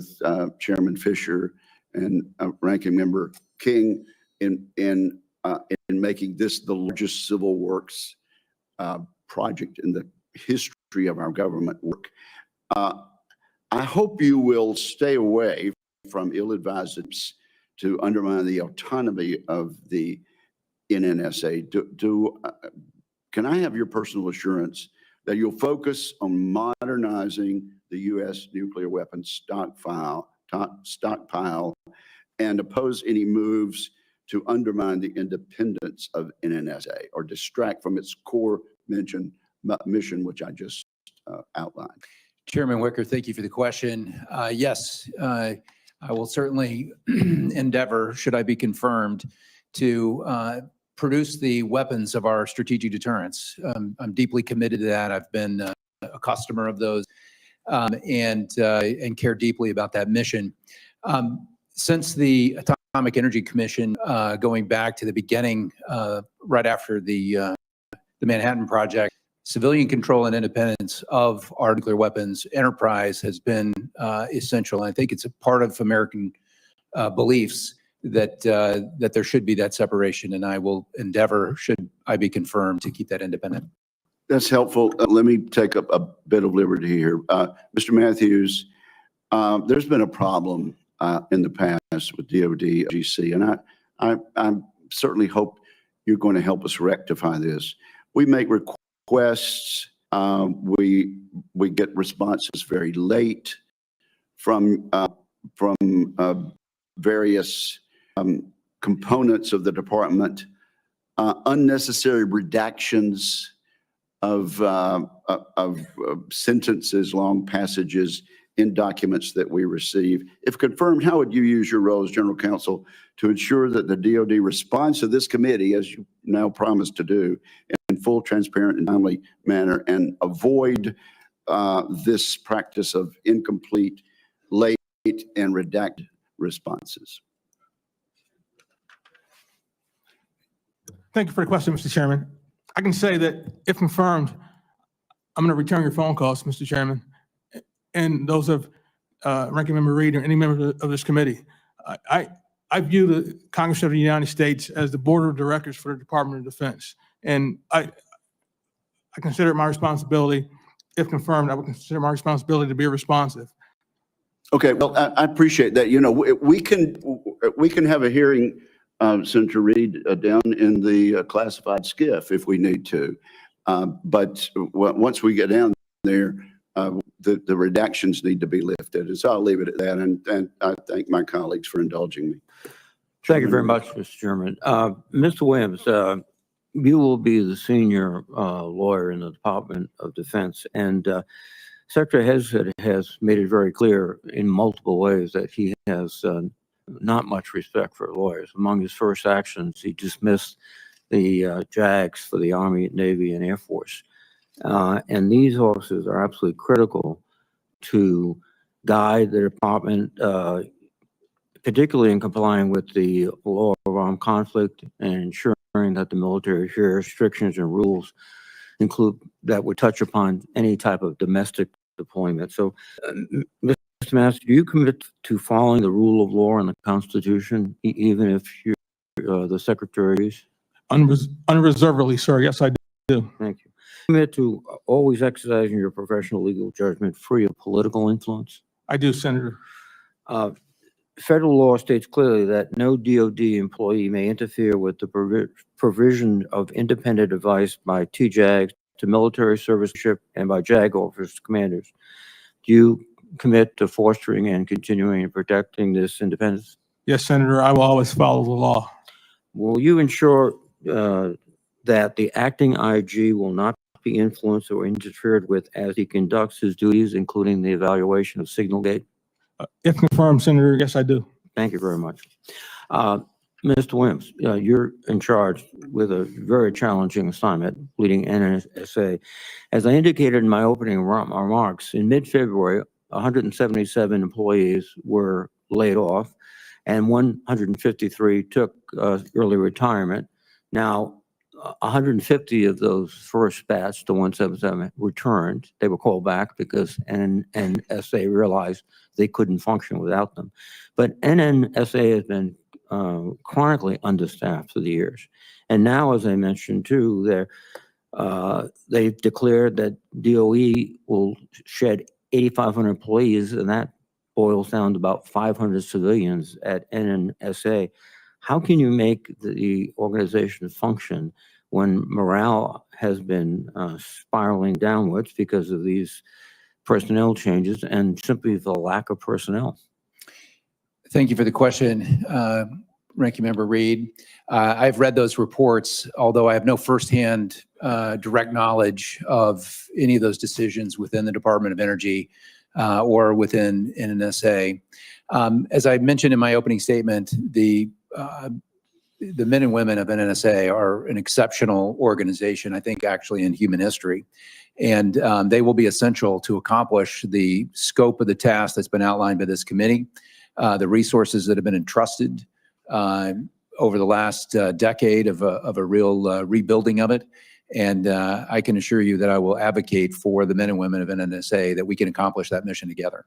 with Chairman Fisher and Ranking Member King in making this the largest civil works project in the history of our government work. I hope you will stay away from ill-advised attempts to undermine the autonomy of the NNSA. Can I have your personal assurance that you'll focus on modernizing the U.S. nuclear weapons stockpile and oppose any moves to undermine the independence of NNSA or distract from its core mission, which I just outlined? Chairman Wicker, thank you for the question. Yes, I will certainly endeavor, should I be confirmed, to produce the weapons of our strategic deterrence. I'm deeply committed to that. I've been a customer of those and care deeply about that mission. Since the Atomic Energy Commission, going back to the beginning, right after the Manhattan Project, civilian control and independence of our nuclear weapons enterprise has been essential. And I think it's a part of American beliefs that there should be that separation, and I will endeavor, should I be confirmed, to keep that independent. That's helpful. Let me take up a bit of liberty here. Mr. Matthews, there's been a problem in the past with DOD, GC, and I certainly hope you're going to help us rectify this. We make requests, we get responses very late from various components of the department, unnecessary redactions of sentences, long passages in documents that we receive. If confirmed, how would you use your role as General Counsel to ensure that the DOD responds to this committee, as you now promised to do, in full, transparent, and timely manner, and avoid this practice of incomplete, late, and redacted responses? Thank you for the question, Mr. Chairman. I can say that if confirmed, I'm going to return your phone calls, Mr. Chairman, and those of Ranking Member Reed or any member of this committee. I view the Congress of the United States as the board of directors for the Department of Defense. And I consider it my responsibility, if confirmed, I would consider my responsibility to be responsive. Okay, well, I appreciate that. You know, we can have a hearing, Senator Reed, down in the classified SCIF if we need to. But once we get down there, the redactions need to be lifted. And so I'll leave it at that. And I thank my colleagues for indulging me. Thank you very much, Mr. Chairman. Mr. Williams, you will be the senior lawyer in the Department of Defense, and Secretary Hesed has made it very clear in multiple ways that he has not much respect for lawyers. Among his first actions, he dismissed the JAGs for the Army, Navy, and Air Force. And these officers are absolutely critical to guide the department, particularly in complying with the law of armed conflict and ensuring that the military restrictions and rules include that would touch upon any type of domestic deployment. So, Mr. Master, do you commit to following the rule of law and the Constitution, even if you're the Secretary is? Unreservedly, sir. Yes, I do. Thank you. Commit to always exercising your professional legal judgment free of political influence? I do, Senator. Federal law states clearly that no DOD employee may interfere with the provision of independent advice by TJAGs to military servicemanship and by JAG officers commanders. Do you commit to fostering and continuing and protecting this independence? Yes, Senator, I will always follow the law. Will you ensure that the acting IG will not be influenced or interfered with as he conducts his duties, including the evaluation of signal gate? If confirmed, Senator, yes, I do. Thank you very much. Mr. Williams, you're in charge with a very challenging assignment, leading NNSA. As I indicated in my opening remarks, in mid-February, 177 employees were laid off and 153 took early retirement. Now, 150 of those first batch, the 177, returned. They were called back because NNSA realized they couldn't function without them. But NNSA has been chronically understaffed for the years. And now, as I mentioned too, they've declared that DOE will shed 8,500 employees, and that boils down to about 500 civilians at NNSA. How can you make the organization function when morale has been spiraling downwards because of these personnel changes and simply the lack of personnel? Thank you for the question, Ranking Member Reed. I've read those reports, although I have no firsthand direct knowledge of any of those decisions within the Department of Energy or within NNSA. As I mentioned in my opening statement, the men and women of NNSA are an exceptional organization, I think, actually in human history. And they will be essential to accomplish the scope of the task that's been outlined by this committee, the resources that have been entrusted over the last decade of a real rebuilding of it. And I can assure you that I will advocate for the men and women of NNSA that we can accomplish that mission together.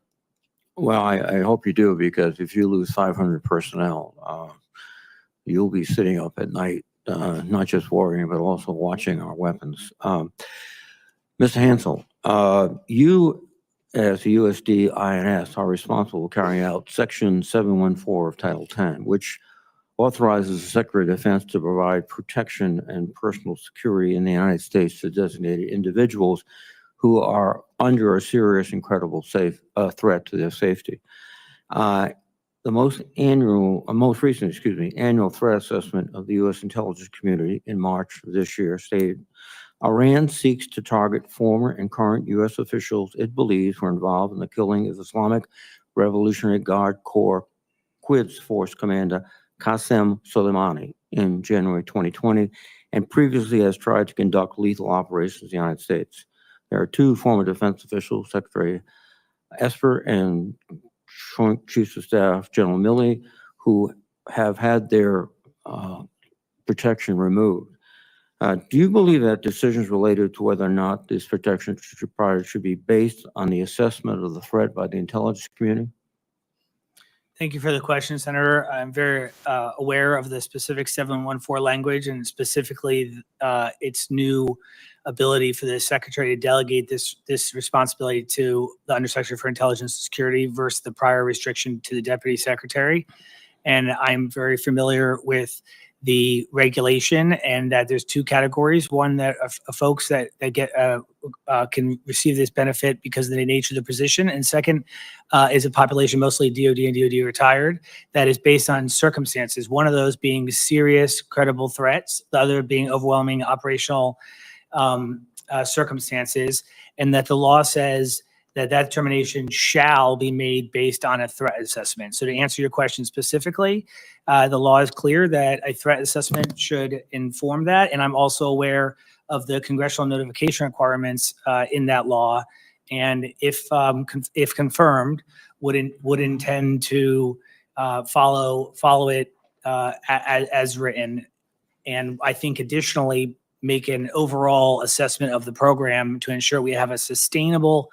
Well, I hope you do, because if you lose 500 personnel, you'll be sitting up at night, not just worrying, but also watching our weapons. Mr. Hansel, you as the USD INS are responsible for carrying out Section 714 of Title 10, which authorizes the Secretary of Defense to provide protection and personal security in the United States to designated individuals who are under a serious and credible threat to their safety. The most recent annual threat assessment of the U.S. intelligence community in March of this year stated, Iran seeks to target former and current U.S. officials it believes were involved in the killing of Islamic Revolutionary Guard Corps Quds Force Commander Qasem Soleimani in January 2020, and previously has tried to conduct lethal operations in the United States. There are two former defense officials, Secretary Esper and Joint Chiefs of Staff General Milley, who have had their protection removed. Do you believe that decisions related to whether or not this protection should be based on the assessment of the threat by the intelligence community? Thank you for the question, Senator. I'm very aware of the specific 714 language, and specifically its new ability for the Secretary to delegate this responsibility to the Undersecretary for Intelligence and Security versus the prior restriction to the Deputy Secretary. And I'm very familiar with the regulation, and that there's two categories. One, that folks that get can receive this benefit because of the nature of the position, and second is a population mostly DoD and DoD retired that is based on circumstances. One of those being serious, credible threats, the other being overwhelming operational circumstances, and that the law says that determination shall be made based on a threat assessment. So to answer your question specifically, the law is clear that a threat assessment should inform that. And I'm also aware of the congressional notification requirements in that law. And if confirmed, would intend to follow it as written. And I think additionally, make an overall assessment of the program to ensure we have a sustainable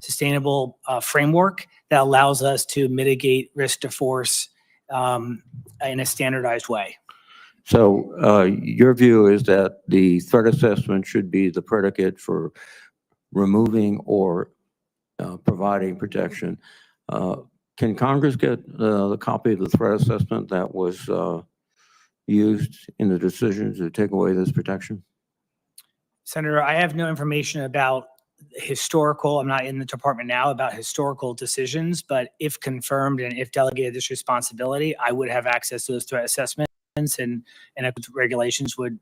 sustainable framework that allows us to mitigate risk to force in a standardized way. So your view is that the threat assessment should be the predicate for removing or providing protection. Can Congress get the copy of the threat assessment that was used in the decision to take away this protection? Senator, I have no information about historical, I'm not in the department now, about historical decisions, but if confirmed and if delegated this responsibility, I would have access to those threat assessments, and regulations would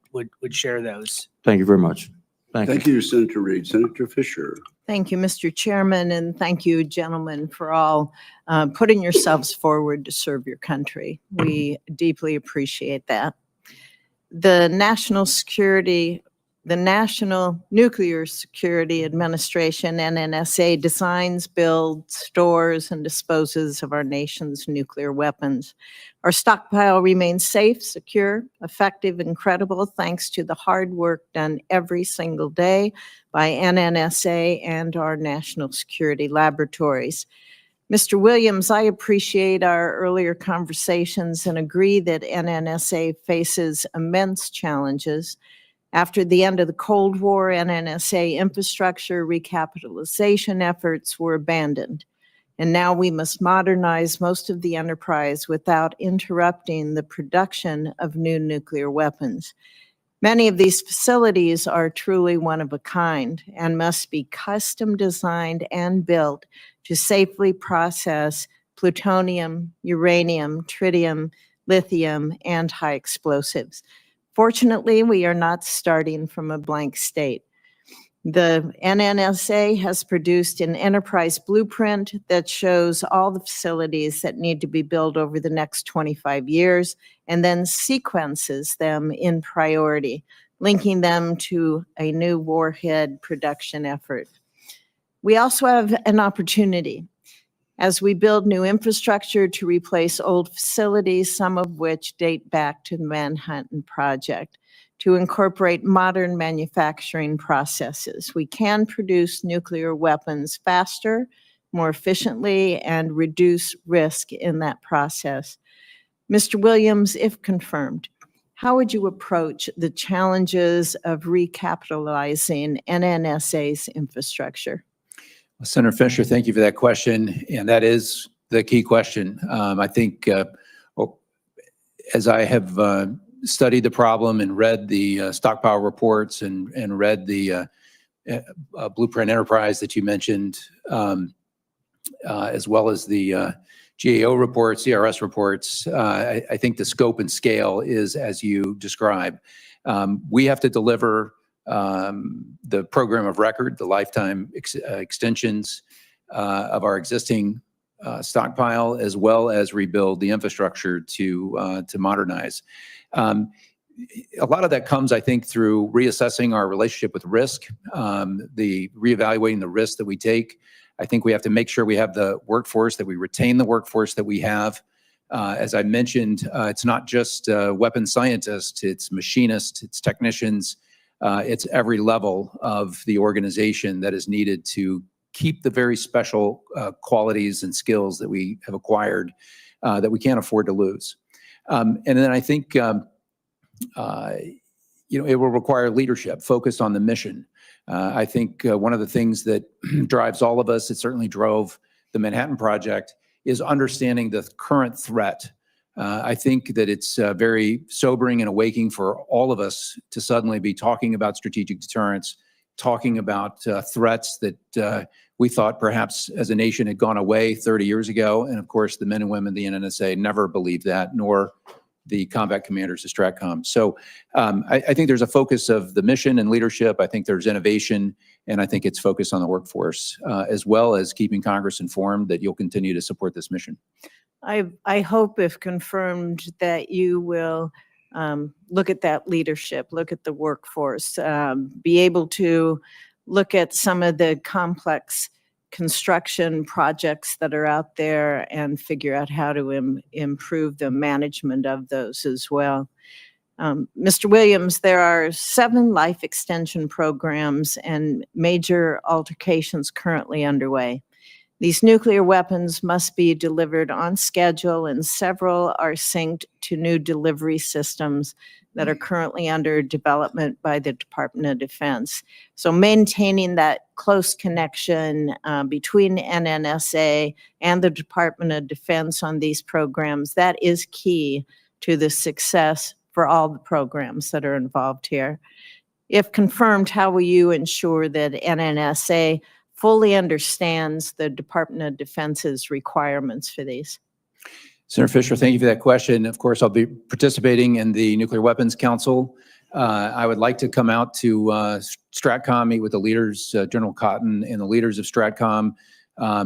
share those. Thank you very much. Thank you, Senator Reed. Senator Fisher. Thank you, Mr. Chairman, and thank you, gentlemen, for all putting yourselves forward to serve your country. We deeply appreciate that. The national security The National Nuclear Security Administration, NNSA, designs, builds, stores, and disposes of our nation's nuclear weapons. Our stockpile remains safe, secure, effective, and credible thanks to the hard work done every single day by NNSA and our national security laboratories. Mr. Williams, I appreciate our earlier conversations and agree that NNSA faces immense challenges. After the end of the Cold War, NNSA infrastructure recapitalization efforts were abandoned. And now we must modernize most of the enterprise without interrupting the production of new nuclear weapons. Many of these facilities are truly one of a kind and must be custom designed and built to safely process plutonium, uranium, tritium, lithium, and high explosives. Fortunately, we are not starting from a blank state. The NNSA has produced an enterprise blueprint that shows all the facilities that need to be built over the next 25 years and then sequences them in priority, linking them to a new warhead production effort. We also have an opportunity as we build new infrastructure to replace old facilities, some of which date back to the Manhattan Project, to incorporate modern manufacturing processes. We can produce nuclear weapons faster, more efficiently, and reduce risk in that process. Mr. Williams, if confirmed, how would you approach the challenges of recapitalizing NNSA's infrastructure? Senator Fisher, thank you for that question. And that is the key question. I think as I have studied the problem and read the stockpile reports and read the blueprint enterprise that you mentioned, as well as the GAO reports, CRS reports, I think the scope and scale is as you describe. We have to deliver the program of record, the lifetime extensions of our existing stockpile, as well as rebuild the infrastructure to modernize. A lot of that comes, I think, through reassessing our relationship with risk, reevaluating the risks that we take. I think we have to make sure we have the workforce, that we retain the workforce that we have. As I mentioned, it's not just weapons scientists, it's machinists, it's technicians, it's every level of the organization that is needed to keep the very special qualities and skills that we have acquired that we can't afford to lose. And then I think, it will require leadership focused on the mission. I think one of the things that drives all of us, it certainly drove the Manhattan Project, is understanding the current threat. I think that it's very sobering and awakening for all of us to suddenly be talking about strategic deterrence, talking about threats that we thought perhaps as a nation had gone away 30 years ago. And of course, the men and women of the NNSA never believed that, nor the combat commanders of STRATCOM. So I think there's a focus of the mission and leadership. I think there's innovation, and I think it's focused on the workforce, as well as keeping Congress informed that you'll continue to support this mission. I hope, if confirmed, that you will look at that leadership, look at the workforce, be able to look at some of the complex construction projects that are out there and figure out how to improve the management of those as well. Mr. Williams, there are 7 life extension programs and major altercations currently underway. These nuclear weapons must be delivered on schedule, and several are synced to new delivery systems that are currently under development by the Department of Defense. So maintaining that close connection between NNSA and the Department of Defense on these programs, that is key to the success for all the programs that are involved here. If confirmed, how will you ensure that NNSA fully understands the Department of Defense's requirements for these? Senator Fisher, thank you for that question. Of course, I'll be participating in the Nuclear Weapons Council. I would like to come out to STRATCOM, meet with the leaders, General Cotton and the leaders of STRATCOM.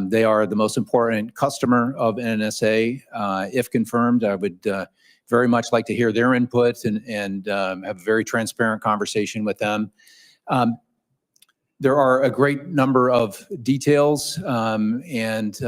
They are the most important customer of NNSA. If confirmed, I would very much like to hear their input and have a very transparent conversation with them. There are a great number of details and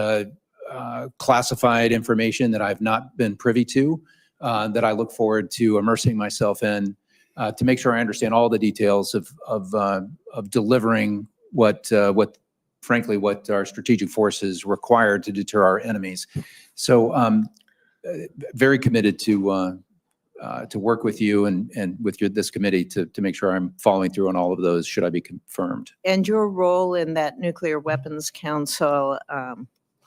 classified information that I've not been privy to that I look forward to immersing myself in to make sure I understand all the details of delivering what our strategic forces require to deter our enemies. So very committed to work with you and with this committee to make sure I'm following through on all of those should I be confirmed. And your role in that Nuclear Weapons Council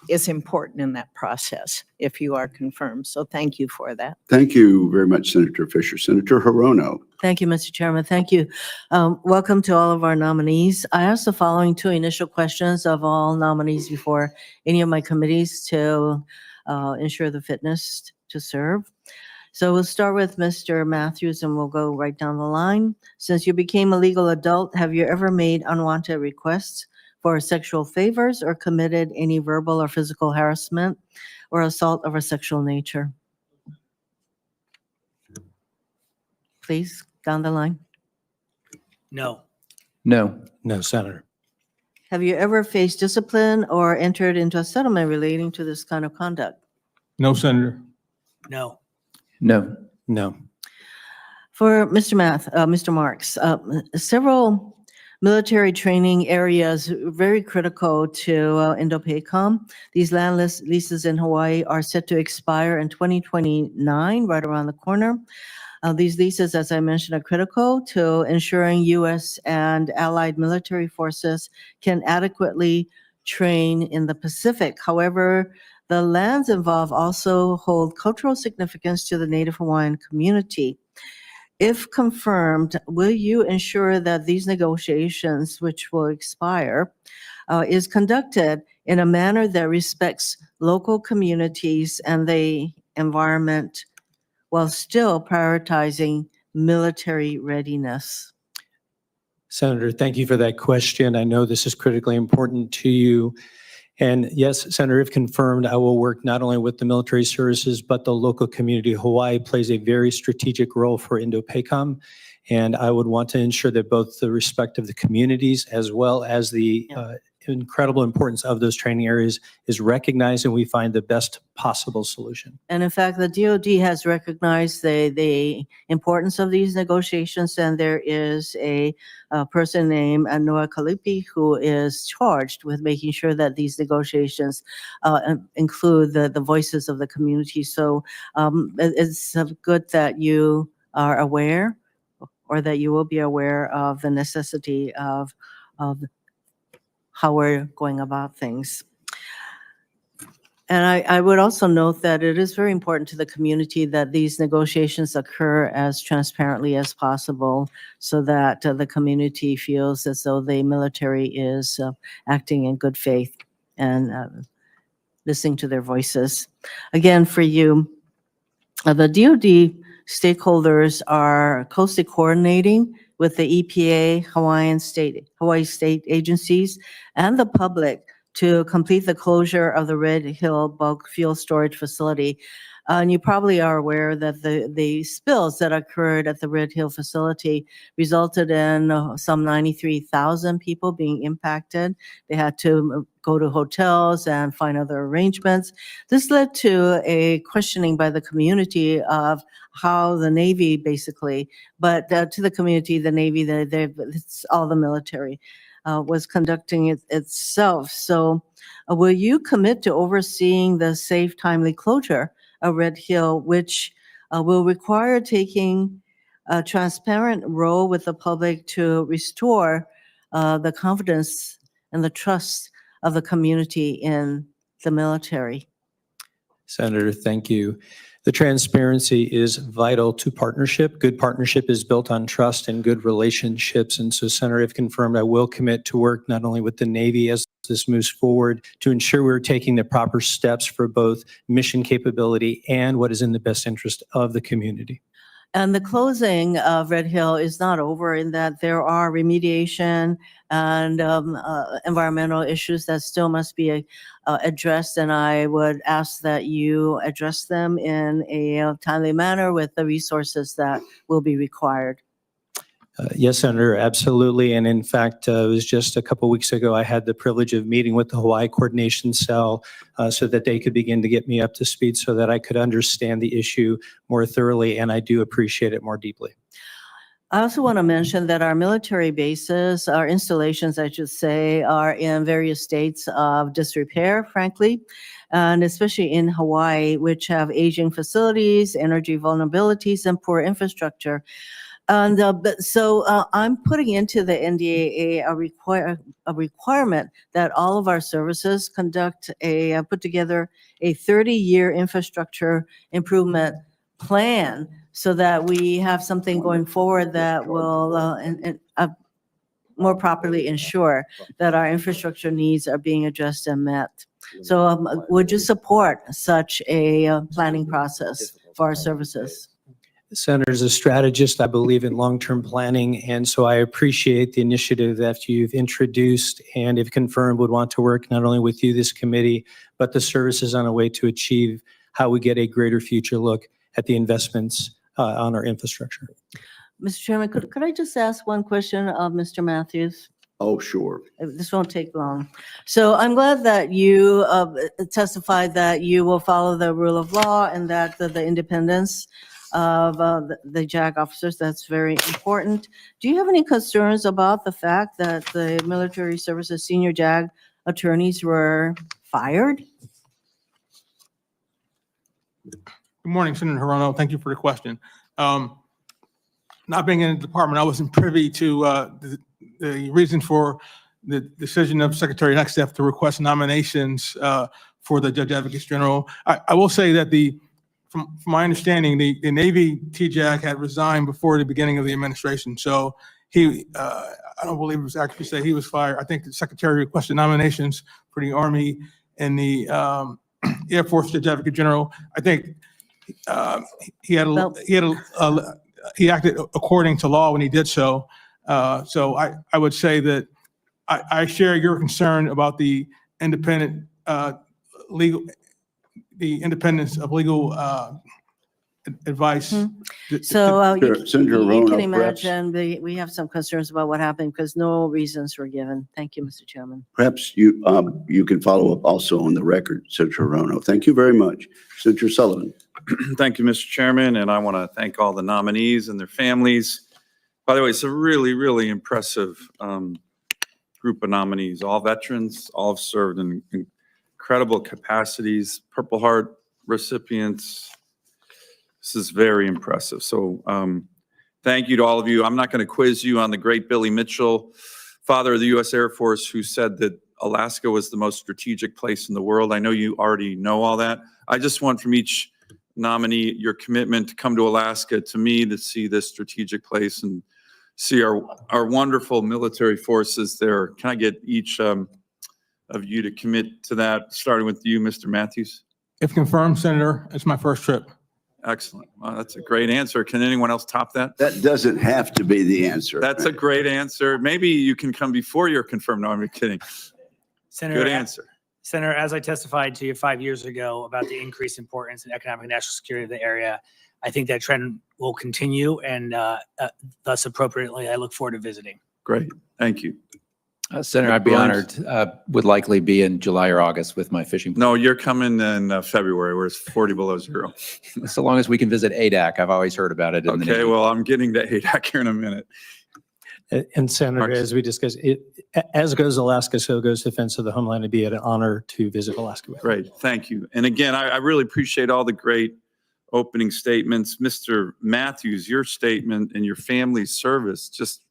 is important in that process if you are confirmed. So thank you for that. Thank you very much, Senator Fisher. Senator Hirono. Thank you, Mr. Chairman. Thank you. Welcome to all of our nominees. I asked the following two initial questions of all nominees before any of my committees to ensure the fitness to serve. So we'll start with Mr. Matthews and we'll go right down the line. Since you became a legal adult, have you ever made unwanted requests for sexual favors or committed any verbal or physical harassment or assault of a sexual nature? Please, down the line. No. No. No, Senator. Have you ever faced discipline or entered into a settlement relating to this kind of conduct? No, Senator. No. No. No. For Mr. Marks, several military training areas very critical to Indo-PACOM. These land leases in Hawaii are set to expire in 2029, right around the corner. These leases, as I mentioned, are critical to ensuring U.S. and allied military forces can adequately train in the Pacific. However, the lands involved also hold cultural significance to the Native Hawaiian community. If confirmed, will you ensure that these negotiations, which will expire, is conducted in a manner that respects local communities and the environment while still prioritizing military readiness? Senator, thank you for that question. I know this is critically important to you. And yes, Senator, if confirmed, I will work not only with the military services, but the local community. Hawaii plays a very strategic role for Indo-PACOM. And I would want to ensure that both the respect of the communities as well as the incredible importance of those training areas is recognized and we find the best possible solution. And in fact, the DoD has recognized the importance of these negotiations, and there is a person named Noah Kalipi who is charged with making sure that these negotiations include the voices of the community. So it's good that you are aware, or that you will be aware of the necessity of how we're going about things. And I would also note that it is very important to the community that these negotiations occur as transparently as possible so that the community feels as though the military is acting in good faith and listening to their voices. Again, for you, the DoD stakeholders are closely coordinating with the EPA, Hawaii state agencies, and the public to complete the closure of the Red Hill bulk fuel storage facility. And you probably are aware that the spills that occurred at the Red Hill facility resulted in some 93,000 people being impacted. They had to go to hotels and find other arrangements. This led to a questioning by the community of how the Navy basically, but to the community, the Navy, it's all the military, was conducting itself. So will you commit to overseeing the safe, timely closure of Red Hill, which will require taking a transparent role with the public to restore the confidence and the trust of the community in the military? Senator, thank you. The transparency is vital to partnership. Good partnership is built on trust and good relationships. And so, Senator, if confirmed, I will commit to work not only with the Navy as this moves forward to ensure we're taking the proper steps for both mission capability and what is in the best interest of the community. And the closing of Red Hill is not over in that there are remediation and environmental issues that still must be addressed. And I would ask that you address them in a timely manner with the resources that will be required. Yes, Senator, absolutely. And in fact, it was just a couple weeks ago, I had the privilege of meeting with the Hawaii Coordination Cell so that they could begin to get me up to speed so that I could understand the issue more thoroughly, and I do appreciate it more deeply. I also want to mention that our military bases, our installations, I should say, are in various states of disrepair, frankly, and especially in Hawaii, which have aging facilities, energy vulnerabilities, and poor infrastructure. And so I'm putting into the NDAA a requirement that all of our services put together a 30-year infrastructure improvement plan so that we have something going forward that will more properly ensure that our infrastructure needs are being addressed and met. So would you support such a planning process for our services? Senator, as a strategist, I believe in long-term planning, and so I appreciate the initiative that you've introduced, and if confirmed, would want to work not only with you, this committee, but the services on a way to achieve how we get a greater future look at the investments on our infrastructure. Mr. Chairman, could I just ask one question of Mr. Matthews? Oh, sure. This won't take long. So I'm glad that you testified that you will follow the rule of law and that the independence of the JAG officers, that's very important. Do you have any concerns about the fact that the military services senior JAG attorneys were fired? Good morning, Senator Hirono. Thank you for the question. Not being in the department, I wasn't privy to the reason for the decision of Secretary Neckstaff to request nominations for the Judge Advocates General. I will say that from my understanding, the Navy TJAG had resigned before the beginning of the administration. So I don't believe it was actually said he was fired. I think the Secretary requested nominations for the Army and the Air Force Judge Advocate General. I think he acted according to law when he did so. So I would say that I share your concern about the independence of legal advice. So Senator you Hirono, can perhaps- imagine we have some concerns about what happened because no reasons were given. Thank you, Mr. Chairman. Perhaps you can follow up also on the record, Senator Hirono. Thank you very much. Senator Sullivan. Thank you, Mr. Chairman, and I want to thank all the nominees and their families. By the way, it's a really, really impressive group of nominees, all veterans, all have served in incredible capacities, Purple Heart recipients. This is very impressive. So thank you to all of you. I'm not going to quiz you on the great Billy Mitchell, father of the U.S. Air Force, who said that Alaska was the most strategic place in the world. I know you already know all that. I just want from each nominee your commitment to come to Alaska, to me, to see this strategic place and see our wonderful military forces there. Can I get each of you to commit to that, starting with you, Mr. Matthews? If confirmed, Senator, it's my first trip. Excellent. Well, that's a great answer. Can anyone else top that? That doesn't have to be the answer. That's a great answer. Maybe you can come before you're confirmed. No, I'm kidding. Senator, Good answer. Senator, as I testified to you 5 years ago about the increased importance in economic and national security of the area, I think that trend will continue, and thus appropriately, I look forward to visiting. Great. Thank you. Senator, I'd be honored, would likely be in July or August with my fishing. No, you're coming in February where it's 40 below zero. So long as we can visit ADAC, I've always heard about it. Okay, well, I'm getting to ADAC here in a minute. And Senator, as we discussed, as goes Alaska, so goes Defense of the Homeland. It'd be an honor to visit Alaska. Great, thank you. And again, I really appreciate all the great opening statements. Mr. Matthews, your statement and your family's service, just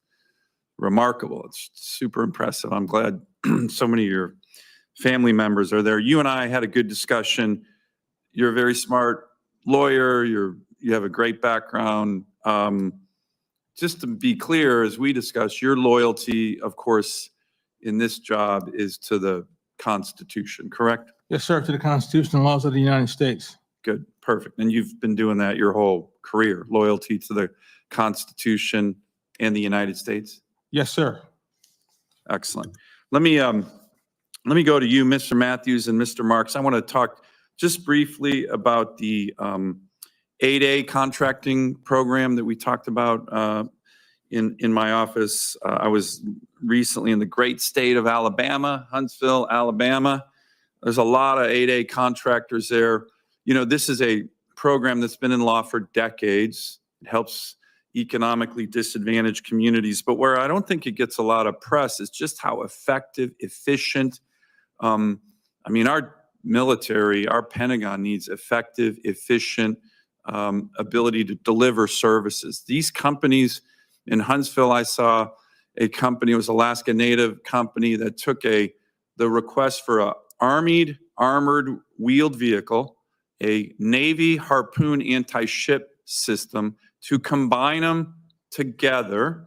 remarkable. It's super impressive. I'm glad so many of your family members are there. You and I had a good discussion. You're a very smart lawyer. You have a great background. Just to be clear, as we discussed, your loyalty, of course, in this job is to the Constitution, correct? Yes, sir, to the Constitution and laws of the United States. Good, perfect. And you've been doing that your whole career, loyalty to the Constitution and the United States? Yes, sir. Excellent. Let me go to you, Mr. Matthews and Mr. Marks. I want to talk just briefly about the 8A contracting program that we talked about in my office. I was recently in the great state of Alabama, Huntsville, Alabama. There's a lot of 8A contractors there. You know, this is a program that's been in law for decades. It helps economically disadvantaged communities, but where I don't think it gets a lot of press is just how effective, efficient. I mean, our military, our Pentagon needs effective, efficient ability to deliver services. These companies in Huntsville, I saw a company, it was Alaska Native company that took the request for a armored wheeled vehicle, a Navy Harpoon anti-ship system, to combine them together.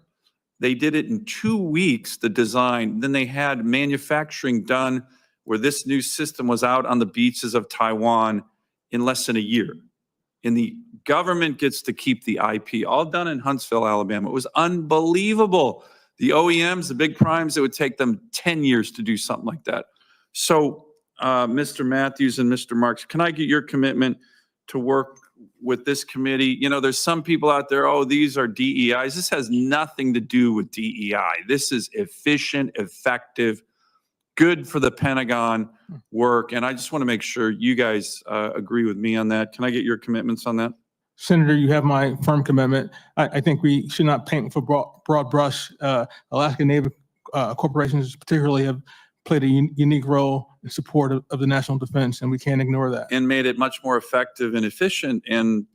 They did it in 2 weeks, the design. Then they had manufacturing done where this new system was out on the beaches of Taiwan in less than a year. And the government gets to keep the IP, all done in Huntsville, Alabama. It was unbelievable. The OEMs, the big primes, it would take them 10 years to do something like that. So, Mr. Matthews and Mr. Marks, can I get your commitment to work with this committee? You know, there's some people out there, oh, these are DEIs. This has nothing to do with DEI. This is efficient, effective, good for the Pentagon work. And I just want to make sure you guys agree with me on that. Can I get your commitments on that? Senator, you have my firm commitment. I think we should not paint with a broad brush. Alaska Native corporations particularly have played a unique role in support of the national defense, and we can't ignore that. And made it much more effective and efficient and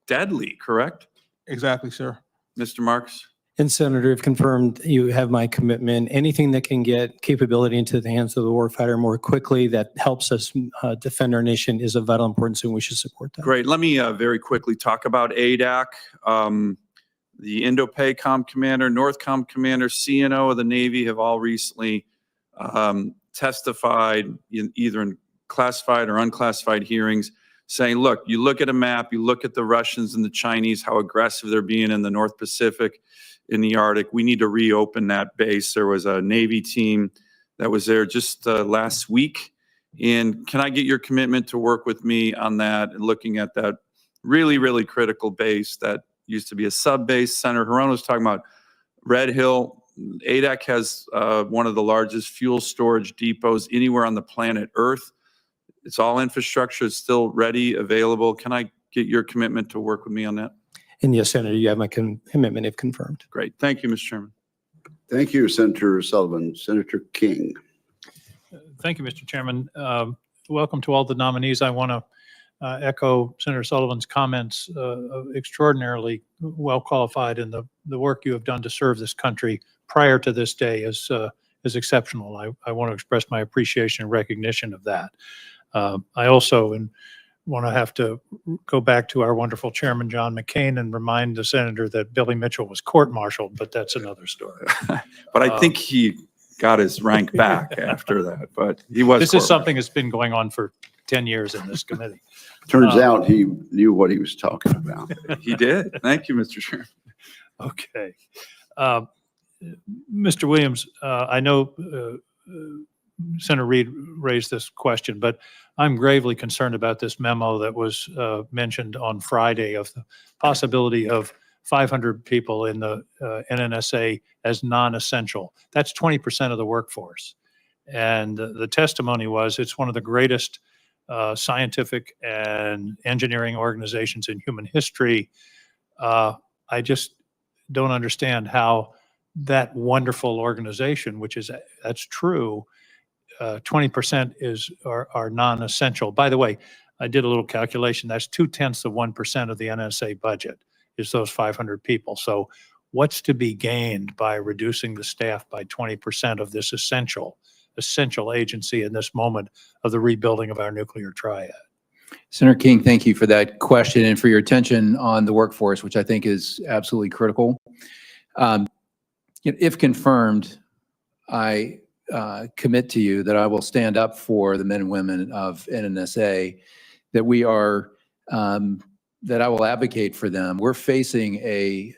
deadly, correct? Exactly, sir. Mr. Marks? And Senator, if confirmed, you have my commitment. Anything that can get capability into the hands of the warfighter more quickly that helps us defend our nation is of vital importance, and we should support that. Great. Let me very quickly talk about ADAC. The Indo-PACOM commander, NORTHCOM commander, CNO of the Navy have all recently testified either in classified or unclassified hearings saying, look, you look at a map, you look at the Russians and the Chinese, how aggressive they're being in the North Pacific, in the Arctic. We need to reopen that base. There was a Navy team that was there just last week. And can I get your commitment to work with me on that and looking at that really, really critical base that used to be a sub base? Senator Hirono was talking about Red Hill. ADAC has one of the largest fuel storage depots anywhere on the planet Earth. It's all infrastructure. It's still ready, available. Can I get your commitment to work with me on that? And yes, Senator, you have my commitment if confirmed. Great. Thank you, Mr. Chairman. Thank you, Senator Sullivan. Senator King. Thank you, Mr. Chairman. Welcome to all the nominees. I want to echo Senator Sullivan's comments, extraordinarily well qualified, and the work you have done to serve this country prior to this day is exceptional. I want to express my appreciation and recognition of that. I also want to have to go back to our wonderful chairman, John McCain, and remind the senator that Billy Mitchell was court-martialed, but that's another story. But I think he got his rank back after that, but he was. This is something that's been going on for 10 years in this committee. Turns out he knew what he was talking about. He did. Thank you, Mr. Chairman. Okay. Mr. Williams, I know Senator Reed raised this question, but I'm gravely concerned about this memo that was mentioned on Friday of the possibility of 500 people in the NNSA as non-essential. That's 20% of the workforce. And the testimony was it's one of the greatest scientific and engineering organizations in human history. I just don't understand how that wonderful organization, that's true, 20% are non-essential. By the way, I did a little calculation. That's 0.2% of the NSA budget is those 500 people. So what's to be gained by reducing the staff by 20% of this essential agency in this moment of the rebuilding of our nuclear triad? Senator King, thank you for that question and for your attention on the workforce, which I think is absolutely critical. If confirmed, I commit to you that I will stand up for the men and women of NNSA, that we are that I will advocate for them. We're facing a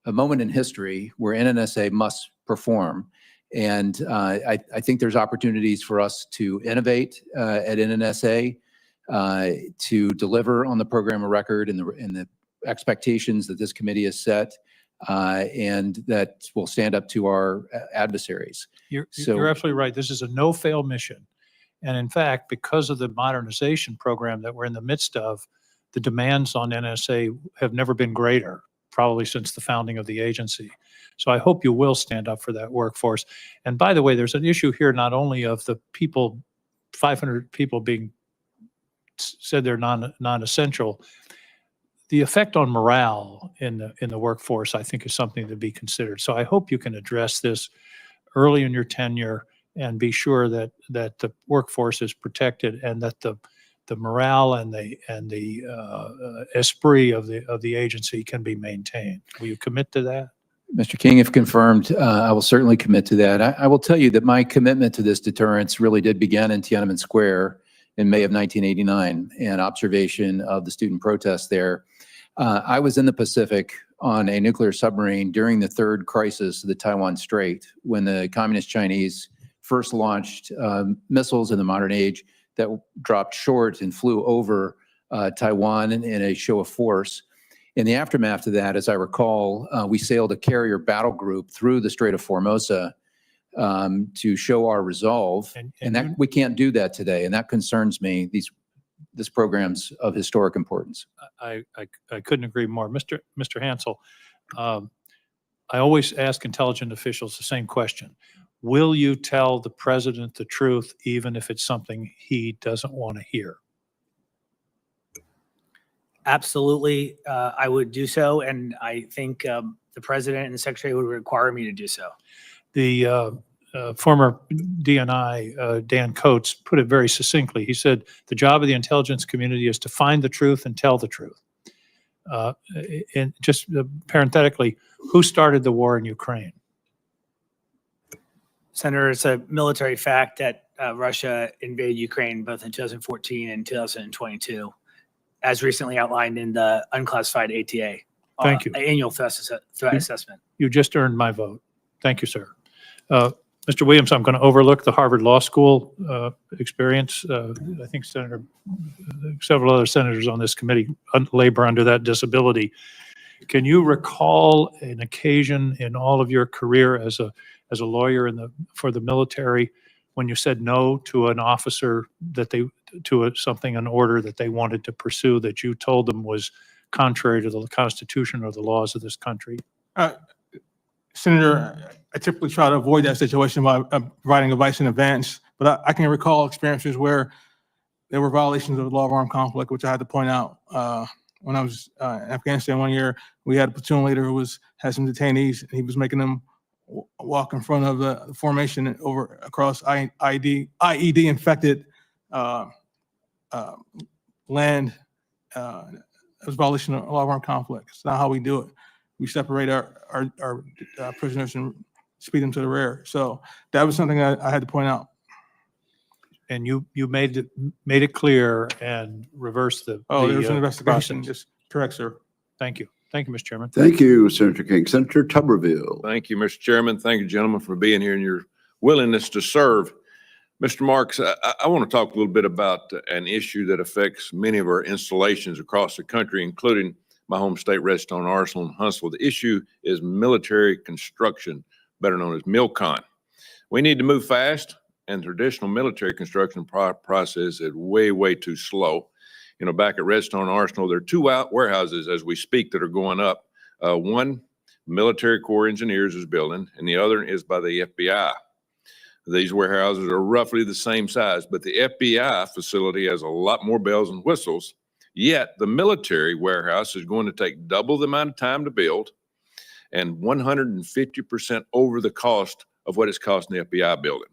moment in history where NNSA must perform. And I think there's opportunities for us to innovate at NNSA, to deliver on the program of record and the expectations that this committee has set, and that will stand up to our adversaries. You're So- absolutely right. This is a no-fail mission. And in fact, because of the modernization program that we're in the midst of, the demands on NSA have never been greater, probably since the founding of the agency. So I hope you will stand up for that workforce. And by the way, there's an issue here not only of the people, 500 people being said they're non-essential. The effect on morale in the workforce, I think, is something to be considered. So I hope you can address this early in your tenure and be sure that the workforce is protected and that the morale and the esprit of the agency can be maintained. Will you commit to that? Mr. King, if confirmed, I will certainly commit to that. I will tell you that my commitment to this deterrence really did begin in Tiananmen Square in May of 1989, and observation of the student protests there. I was in the Pacific on a nuclear submarine during the third crisis of the Taiwan Strait, when the Communist Chinese first launched missiles in the modern age that dropped short and flew over Taiwan in a show of force. In the aftermath of that, as I recall, we sailed a carrier battle group through the Strait of Formosa to show our resolve, and that we can't do that today, and that concerns me. This program's of historic importance. I couldn't agree more. Mr. Hansel, I always ask intelligent officials the same question. Will you tell the president the truth, even if it's something he doesn't want to hear? Absolutely, I would do so, and I think the president and the secretary would require me to do so. The former DNI, Dan Coates, put it very succinctly. He said, the job of the intelligence community is to find the truth and tell the truth. And just parenthetically, who started the war in Ukraine? Senator, it's a military fact that Russia invaded Ukraine both in 2014 and 2022, as recently outlined in the unclassified ATA. Thank you. Annual threat assessment. You just earned my vote. Thank you, sir. Mr. Williams, I'm going to overlook the Harvard Law School experience. I think several other senators on this committee labor under that disability. Can you recall an occasion in all of your career as a lawyer for the military when you said no to an officer an order that they wanted to pursue that you told them was contrary to the Constitution or the laws of this country? Senator, I typically try to avoid that situation by providing advice in advance, but I can recall experiences where there were violations of the law of armed conflict, which I had to point out. When I was in Afghanistan one year, we had a platoon leader who had some detainees, and he was making them walk in front of the formation across IED infected land. It was a violation of law of armed conflict. It's not how we do it. We separate our prisoners and speed them to the rear. So that was something I had to point out. And you made it clear and reversed the there was an investigation. process. Just correct, sir. Thank you. Thank you, Mr. Chairman. Thank you, Senator King. Senator Tuberville. Thank you, Mr. Chairman. Thank you, gentlemen, for being here and your willingness to serve. Mr. Marks, I want to talk a little bit about an issue that affects many of our installations across the country, including my home state, Redstone Arsenal in Huntsville. The issue is military construction, better known as MILCON. We need to move fast, and traditional military construction process is way, way too slow. You know, back at Redstone Arsenal, there are two warehouses as we speak that are going up. One, Military Corps Engineers is building, and the other is by the FBI. These warehouses are roughly the same size, but the FBI facility has a lot more bells and whistles. Yet the military warehouse is going to take double the amount of time to build and 150% over the cost of what it's costing the FBI building.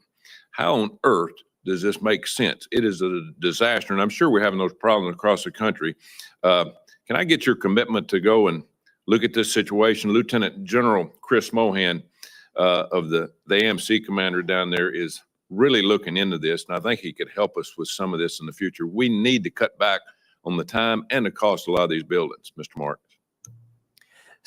How on earth does this make sense? It is a disaster, and I'm sure we're having those problems across the country. Can I get your commitment to go and look at this situation? Lieutenant General Chris Mohan of the AMC commander down there is really looking into this, and I think he could help us with some of this in the future. We need to cut back on the time and the cost of a lot of these buildings, Mr. Marks?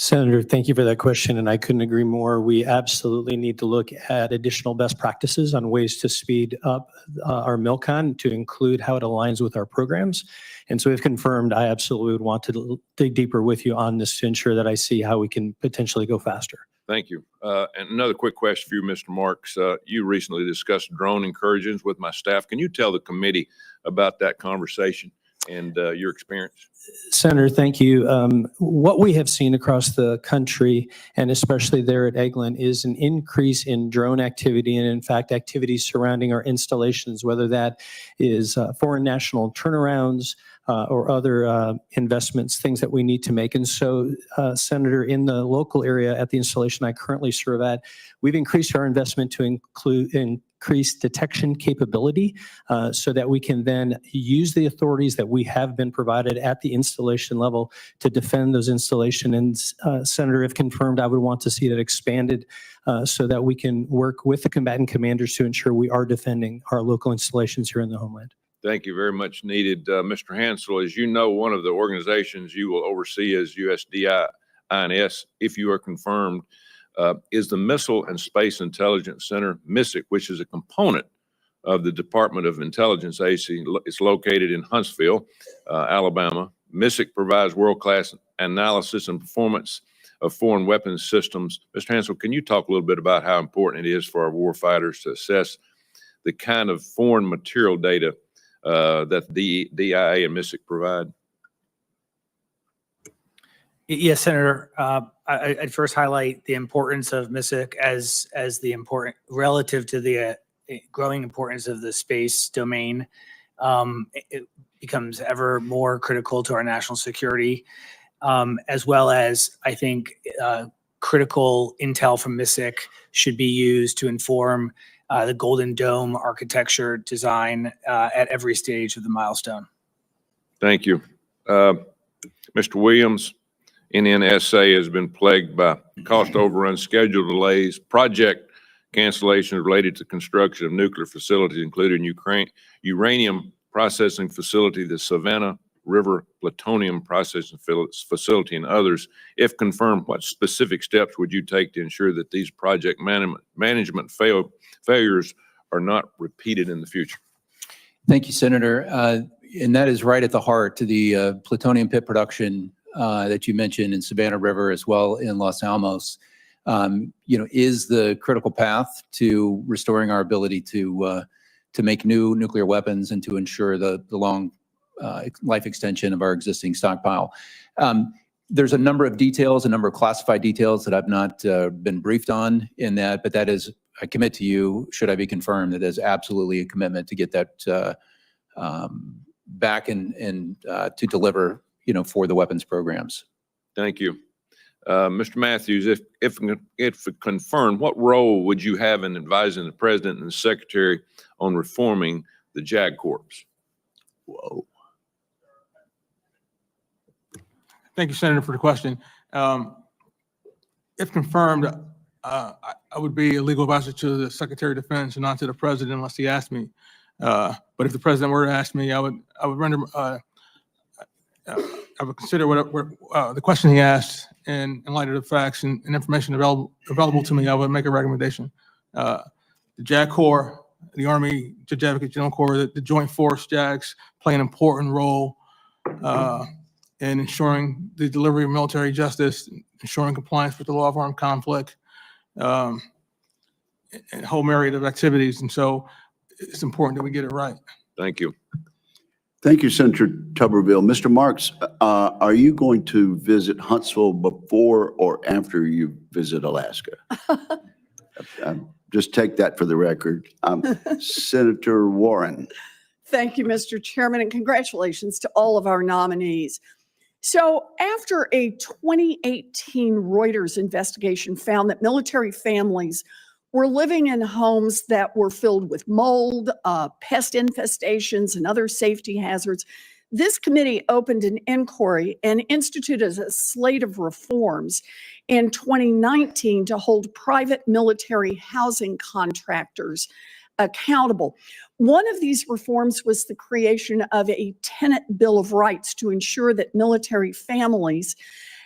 Senator, thank you for that question, and I couldn't agree more. We absolutely need to look at additional best practices on ways to speed up our MilCon to include how it aligns with our programs. And so if confirmed, I absolutely would want to dig deeper with you on this to ensure that I see how we can potentially go faster. Thank you. And another quick question for you, Mr. Marks. You recently discussed drone incursions with my staff. Can you tell the committee about that conversation and your experience? Senator, thank you. What we have seen across the country, and especially there at Eglin, is an increase in drone activity and, in fact, activities surrounding our installations, whether that is foreign national turnarounds or other investments, things that we need to make. And so, Senator, in the local area at the installation I currently serve at, we've increased our investment to increase detection capability so that we can then use the authorities that we have been provided at the installation level to defend those installations. And Senator, if confirmed, I would want to see that expanded so that we can work with the combatant commanders to ensure we are defending our local installations here in the homeland. Thank you. Very much needed. Mr. Hansel, as you know, one of the organizations you will oversee is USDINS, if you are confirmed, is the Missile and Space Intelligence Center, MISIC, which is a component of the Department of Intelligence Agency. It's located in Huntsville, Alabama. MISIC provides world-class analysis and performance of foreign weapons systems. Mr. Hansel, can you talk a little bit about how important it is for our warfighters to assess the kind of foreign material data that the DIA and MISIC provide? Yes, Senator. I'd first highlight the importance of MISIC as the important relative to the growing importance of the space domain. It becomes ever more critical to our national security, as well as I think critical intel from MISIC should be used to inform the Golden Dome architecture design at every stage of the milestone. Thank you. Mr. Williams, NNSA has been plagued by cost overruns, schedule delays, project cancellations related to construction of nuclear facilities, including uranium processing facility, the Savannah River plutonium processing facility, and others. If confirmed, what specific steps would you take to ensure that these project management failures are not repeated in the future? Thank you, Senator. And that is right at the heart to the plutonium pit production that you mentioned in Savannah River as well in Los Alamos, is the critical path to restoring our ability to make new nuclear weapons and to ensure the long life extension of our existing stockpile. There's a number of details, a number of classified details that I've not been briefed on in that, but that is, I commit to you, should I be confirmed, that is absolutely a commitment to get that back and to deliver, for the weapons programs. Thank you. Mr. Matthews, if confirmed, what role would you have in advising the President and the Secretary on reforming the JAG Corps? Whoa. Thank you, Senator, for the question. If confirmed, I would be a legal advisor to the Secretary of Defense and not to the President unless he asked me. But if the President were to ask me, I would consider the question he asked, and in light of the facts and information available to me, I would make a recommendation. The JAG Corps, the Army Judge Advocate General Corps, the Joint Force JAGs play an important role in ensuring the delivery of military justice, ensuring compliance with the law of armed conflict, and a whole myriad of activities. And so it's important that we get it right. Thank you. Thank you, Senator Tuberville. Mr. Marks, are you going to visit Huntsville before or after you visit Alaska? Just take that for the record. Senator Warren. Thank you, Mr. Chairman, and congratulations to all of our nominees. So after a 2018 Reuters investigation found that military families were living in homes that were filled with mold, pest infestations, and other safety hazards, this committee opened an inquiry and instituted a slate of reforms in 2019 to hold private military housing contractors accountable. One of these reforms was the creation of a tenant bill of rights to ensure that military families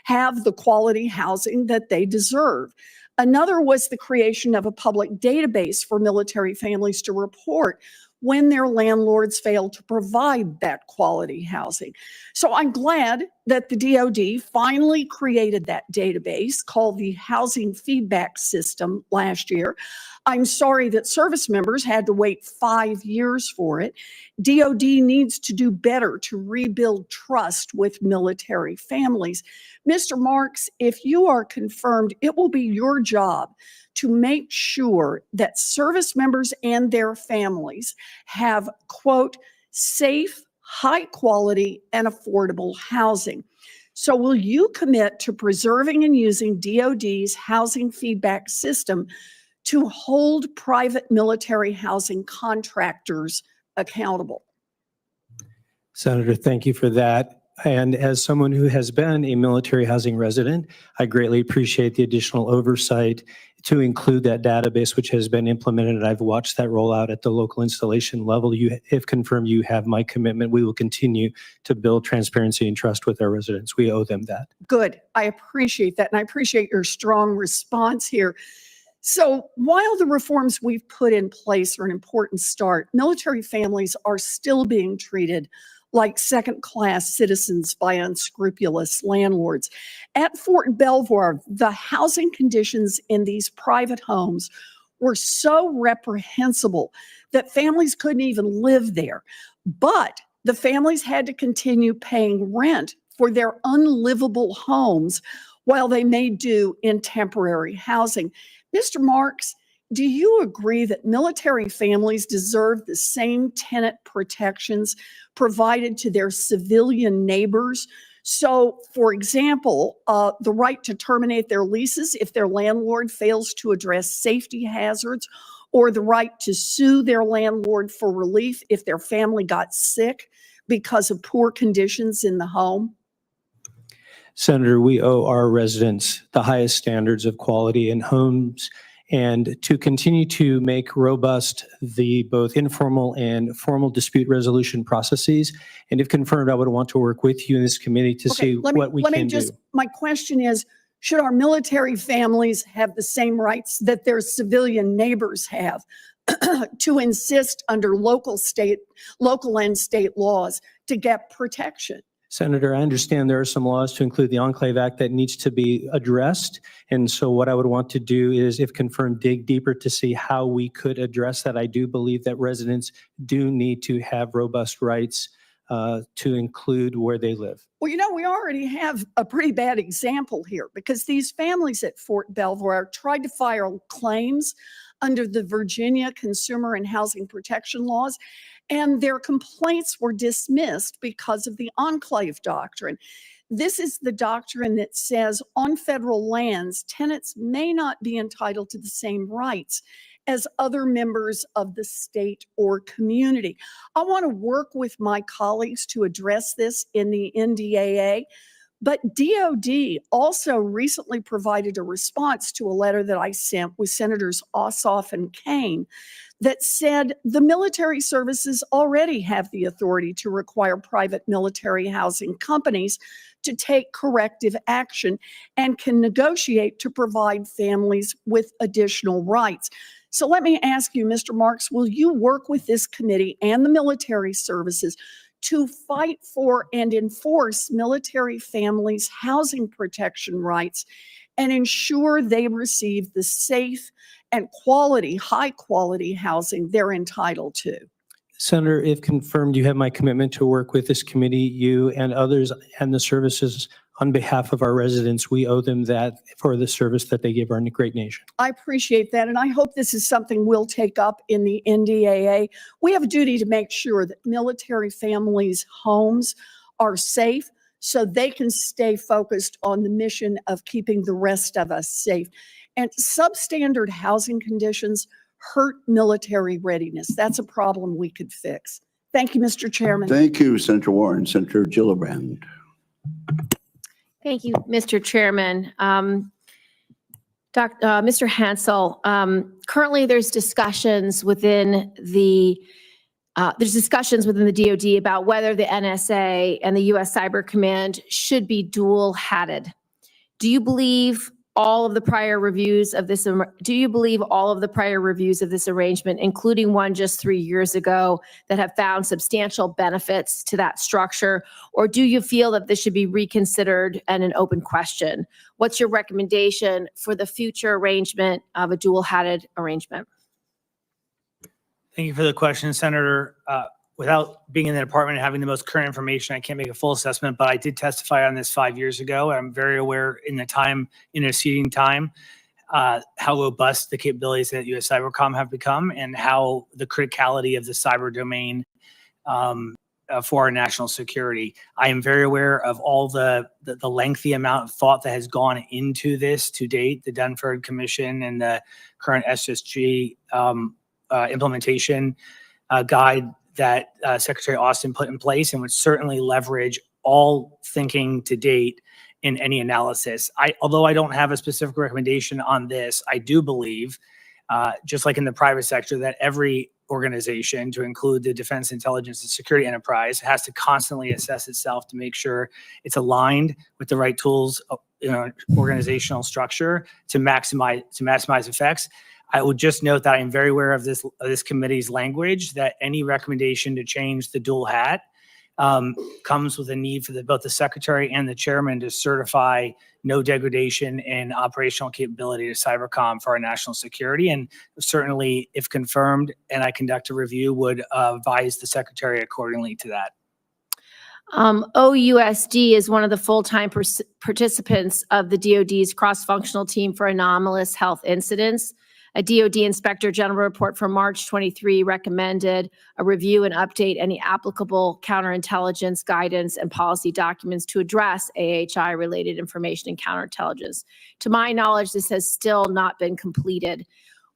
have the quality housing that they deserve. Another was the creation of a public database for military families to report when their landlords fail to provide that quality housing. So I'm glad that the DoD finally created that database called the Housing Feedback System last year. I'm sorry that service members had to wait 5 years for it. DoD needs to do better to rebuild trust with military families. Mr. Marks, if you are confirmed, it will be your job to make sure that service members and their families have, quote, safe, high quality, and affordable housing. So will you commit to preserving and using DoD's housing feedback system to hold private military housing contractors accountable? Senator, thank you for that. And as someone who has been a military housing resident, I greatly appreciate the additional oversight to include that database, which has been implemented. And I've watched that roll out at the local installation level. You, if confirmed, you have my commitment. We will continue to build transparency and trust with our residents. We owe them that. Good. I appreciate that. And I appreciate your strong response here. So while the reforms we've put in place are an important start, military families are still being treated like second-class citizens by unscrupulous landlords. At Fort Belvoir, the housing conditions in these private homes were so reprehensible that families couldn't even live there. But the families had to continue paying rent for their unlivable homes while they made do in temporary housing. Mr. Marks, do you agree that military families deserve the same tenant protections provided to their civilian neighbors? So, for example, the right to terminate their leases if their landlord fails to address safety hazards, or the right to sue their landlord for relief if their family got sick because of poor conditions in the home? Senator, we owe our residents the highest standards of quality in homes, and to continue to make robust the both informal and formal dispute resolution processes. And if confirmed, I would want to work with you in this committee to see what we can do. My question is, should our military families have the same rights that their civilian neighbors have to insist under local and state laws to get protection? Senator, I understand there are some laws to include the Enclave Act that needs to be addressed. And so what I would want to do is, if confirmed, dig deeper to see how we could address that. I do believe that residents do need to have robust rights to include where they live. Well, you know, we already have a pretty bad example here, because these families at Fort Belvoir tried to file claims under the Virginia Consumer and Housing Protection Laws, and their complaints were dismissed because of the Enclave Doctrine. This is the doctrine that says on federal lands, tenants may not be entitled to the same rights as other members of the state or community. I want to work with my colleagues to address this in the NDAA. But DoD also recently provided a response to a letter that I sent with Senators Ossoff and Kane that said the military services already have the authority to require private military housing companies to take corrective action and can negotiate to provide families with additional rights. So let me ask you, Mr. Marks, will you work with this committee and the military services to fight for and enforce military families' housing protection rights and ensure they receive the safe and quality, high quality housing they're entitled to? Senator, if confirmed, you have my commitment to work with this committee, you and others and the services on behalf of our residents. We owe them that for the service that they give our great nation. I appreciate that, and I hope this is something we'll take up in the NDAA. We have a duty to make sure that military families' homes are safe so they can stay focused on the mission of keeping the rest of us safe. And substandard housing conditions hurt military readiness. That's a problem we could fix. Thank you, Mr. Chairman. Thank you, Senator Warren. Senator Gillibrand. Thank you, Mr. Chairman. Mr. Hansel, currently there's discussions within the there's discussions within the DoD about whether the NSA and the U.S. Cyber Command should be dual-hatted. Do you believe all of the prior reviews of this? Do you believe all of the prior reviews of this arrangement, including one just 3 years ago, that have found substantial benefits to that structure, or do you feel that this should be reconsidered and an open question? What's your recommendation for the future arrangement of a dual-hatted arrangement? Thank you for the question, Senator. Without being in the department and having the most current information, I can't make a full assessment, but I did testify on this 5 years ago. I'm very aware in the time, interceding time, how robust the capabilities at U.S. Cybercom have become and how the criticality of the cyber domain for our national security. I am very aware of all the lengthy amount of thought that has gone into this to date, the Dunford Commission and the current SSG implementation guide that Secretary Austin put in place, and would certainly leverage all thinking to date in any analysis. Although I don't have a specific recommendation on this, I do believe, just like in the private sector, that every organization, to include the defense, intelligence, and security enterprise, has to constantly assess itself to make sure it's aligned with the right tools, organizational structure to maximize effects. I would just note that I'm very aware of this committee's language, that any recommendation to change the dual hat comes with a need for both the secretary and the chairman to certify no degradation in operational capability to Cybercom for our national security. And certainly, if confirmed and I conduct a review, would advise the secretary accordingly to that. OUSD is one of the full-time participants of the DoD's cross-functional team for anomalous health incidents. A DoD Inspector General report from March 23 recommended a review and update any applicable counterintelligence guidance and policy documents to address AHI-related information and counterintelligence. To my knowledge, this has still not been completed.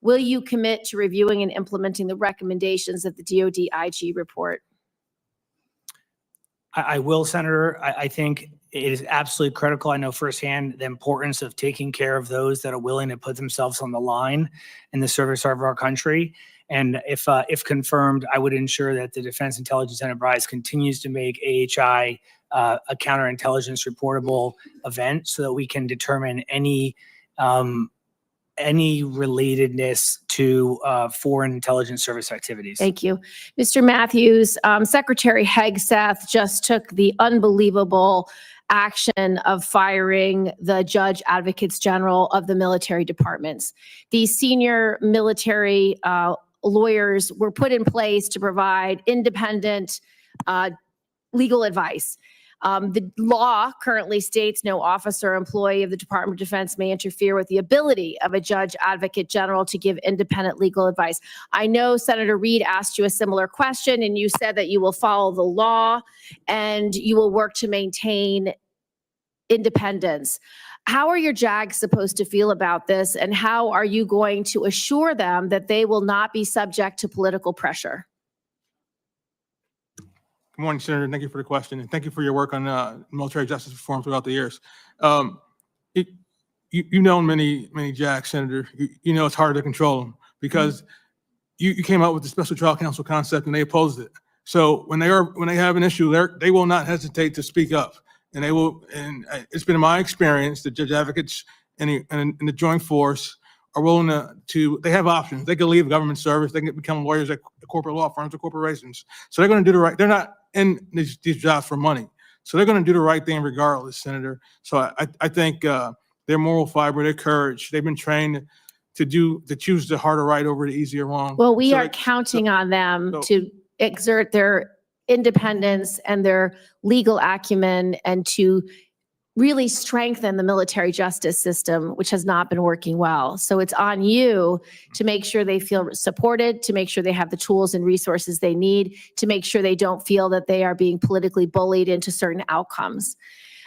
Will you commit to reviewing and implementing the recommendations of the DoD IG report? I will, Senator. I think it is absolutely critical. I know firsthand the importance of taking care of those that are willing to put themselves on the line in the service of our country. And if confirmed, I would ensure that the Defense Intelligence Enterprise continues to make AHI a counterintelligence reportable event so that we can determine any relatedness to foreign intelligence service activities. Thank you. Mr. Matthews, Secretary Hegseth just took the unbelievable action of firing the judge advocates general of the military departments. These senior military lawyers were put in place to provide independent legal advice. The law currently states no officer or employee of the Department of Defense may interfere with the ability of a judge advocate general to give independent legal advice. I know Senator Reid asked you a similar question, and you said that you will follow the law and you will work to maintain independence. How are your JAGs supposed to feel about this, and how are you going to assure them that they will not be subject to political pressure? Good morning, Senator. Thank you for the question, and thank you for your work on military justice reform throughout the years. You know many JAGs, Senator. You know it's hard to control them because you came out with the special trial counsel concept and they opposed it. So when they have an issue, they will not hesitate to speak up, and they will. And it's been my experience that judge advocates and the Joint Force are willing to. They have options. They can leave government service. They can become lawyers at corporate law firms or corporations. So they're going to do the right. They're not in these jobs for money. So they're going to do the right thing regardless, Senator. So I think their moral fiber, their courage, they've been trained to choose the harder right over the easier wrong. Well, we are counting on them to exert their independence and their legal acumen and to really strengthen the military justice system, which has not been working well. So it's on you to make sure they feel supported, to make sure they have the tools and resources they need, to make sure they don't feel that they are being politically bullied into certain outcomes.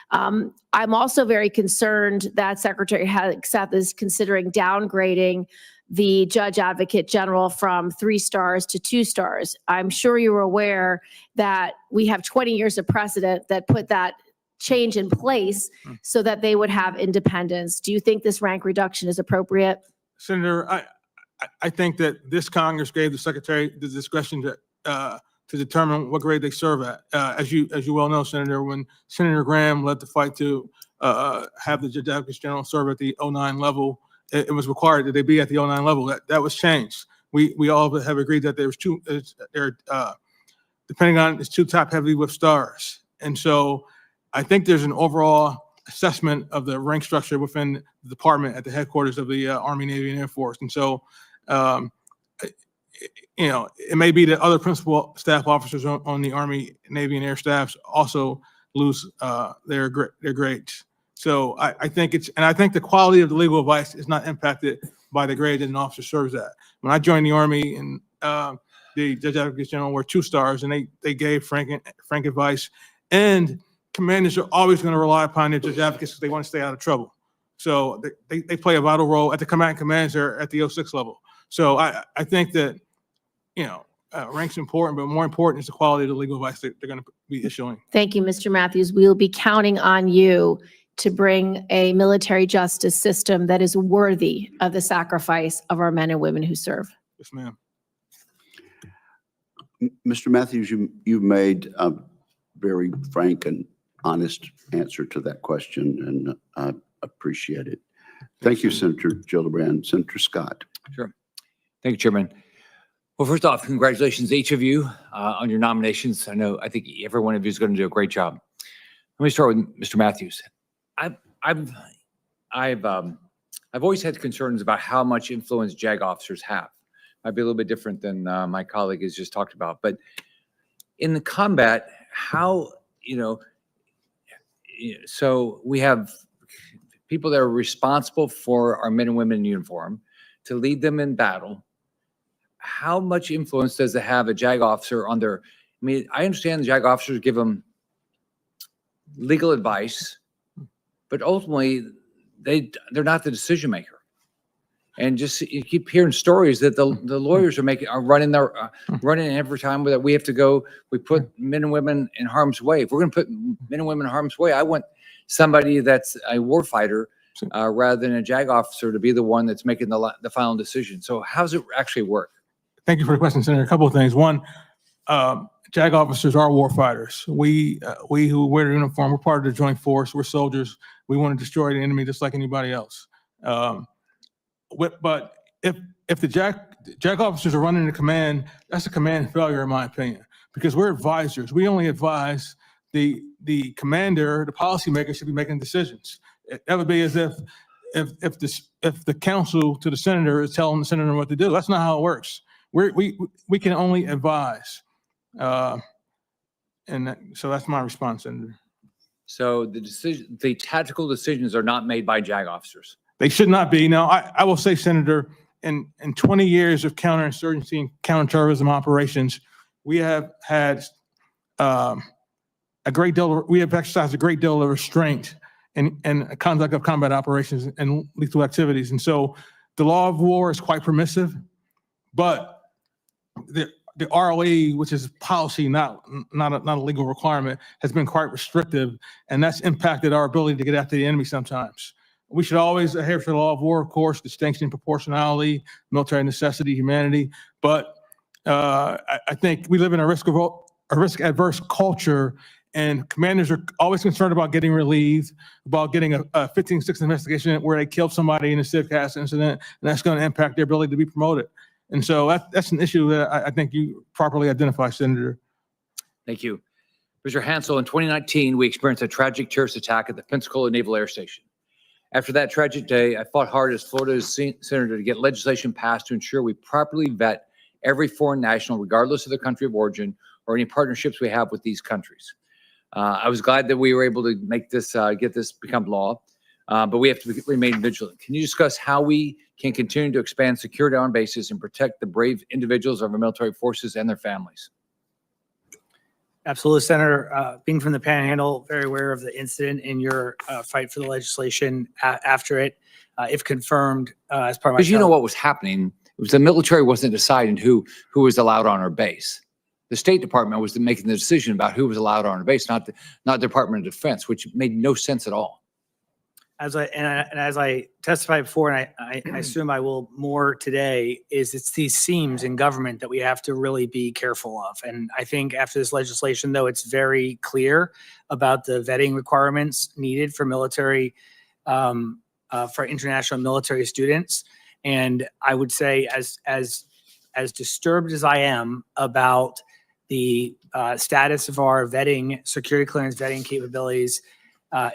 I'm also very concerned that Secretary Hegseth is considering downgrading the judge advocate general from 3 stars to 2 stars. I'm sure you're aware that we have 20 years of precedent that put that change in place so that they would have independence. Do you think this rank reduction is appropriate? Senator, I think that this Congress gave the Secretary the discretion to to determine what grade they serve at. As you well know, Senator, when Senator Graham led the fight to have the Judge Advocates General serve at the 09 level, it was required that they be at the 09 level. That was changed. We all have agreed that there's depending on it's two top heavy with stars. And so I think there's an overall assessment of the rank structure within the department at the headquarters of the Army, Navy, and Air Force. And so, it may be that other principal staff officers on the Army, Navy, and Air staffs also lose their grades. So I think the quality of the legal advice is not impacted by the grade that an officer serves at. When I joined the Army, and the Judge Advocates General were 2 stars, and they gave frank advice. And commanders are always going to rely upon their judge advocates because they want to stay out of trouble. So they play a vital role at the commands or at the 06 level. So I think that, rank's important, but more important is the quality of the legal advice that they're going to be issuing. Thank you, Mr. Matthews. We will be counting on you to bring a military justice system that is worthy of the sacrifice of our men and women who serve. Yes, ma'am. Mr. Matthews, you made a very frank and honest answer to that question, and I appreciate it. Thank you, Senator Gillibrand. Senator Scott. Sure. Thank you, Chairman. Well, first off, congratulations to each of you on your nominations. I think every one of you is going to do a great job. Let me start with Mr. Matthews. I've always had concerns about how much influence JAG officers have. Might be a little bit different than my colleague has just talked about, but in the combat, so we have people that are responsible for our men and women in uniform to lead them in battle. How much influence does it have a JAG officer on their, I understand the JAG officers give them legal advice, but ultimately they're not the decision maker. And just you keep hearing stories that the lawyers are running every time that we have to go. We put men and women in harm's way. If we're going to put men and women in harm's way, I want somebody that's a warfighter rather than a JAG officer to be the one that's making the final decision. So how does it actually work? Thank you for the question, Senator. A couple of things. One, JAG officers are warfighters. We who wear the uniform, we're part of the joint force. We're soldiers. We want to destroy the enemy just like anybody else. But if the JAG officers are running the command, that's a command failure, in my opinion, because we're advisors. We only advise the commander. The policymaker should be making decisions. That would be as if the counsel to the senator is telling the senator what to do. That's not how it works. We can only advise, so that's my response, Senator. So the tactical decisions are not made by JAG officers. They should not be. Now, I will say, Senator, in 20 years of counterinsurgency and counterterrorism operations, we have had we have exercised a great deal of restraint in conduct of combat operations and lethal activities. And so the law of war is quite permissive, but the ROE, which is policy, not a legal requirement, has been quite restrictive, and that's impacted our ability to get after the enemy sometimes. We should always adhere to the law of war, of course, distinction, proportionality, military necessity, humanity. But I think we live in a risk-adverse culture, and commanders are always concerned about getting relieved, about getting a 15-6 investigation where they killed somebody in a CivCast incident, and that's going to impact their ability to be promoted. And so that's an issue that I think you properly identify, Senator. Thank you. Mr. Hansel, in 2019, we experienced a tragic terrorist attack at the Pensacola Naval Air Station. After that tragic day, I fought hard as Florida's senator to get legislation passed to ensure we properly vet every foreign national, regardless of their country of origin or any partnerships we have with these countries. I was glad that we were able to make this, get this become law, but we have to remain vigilant. Can you discuss how we can continue to expand security on bases and protect the brave individuals of our military forces and their families? Absolutely, Senator. Being from the Panhandle, very aware of the incident in your fight for the legislation after it, if confirmed, as part of my. Because you know what was happening, it was the military wasn't deciding who was allowed on our base. The State Department was making the decision about who was allowed on our base, not the Department of Defense, which made no sense at all. as I testified before, and I assume I will more today, is it's these seams in government that we have to really be careful of. And I think after this legislation, though, it's very clear about the vetting requirements needed for military, for international military students. And I would say, as disturbed as I am about the status of our vetting, security clearance vetting capabilities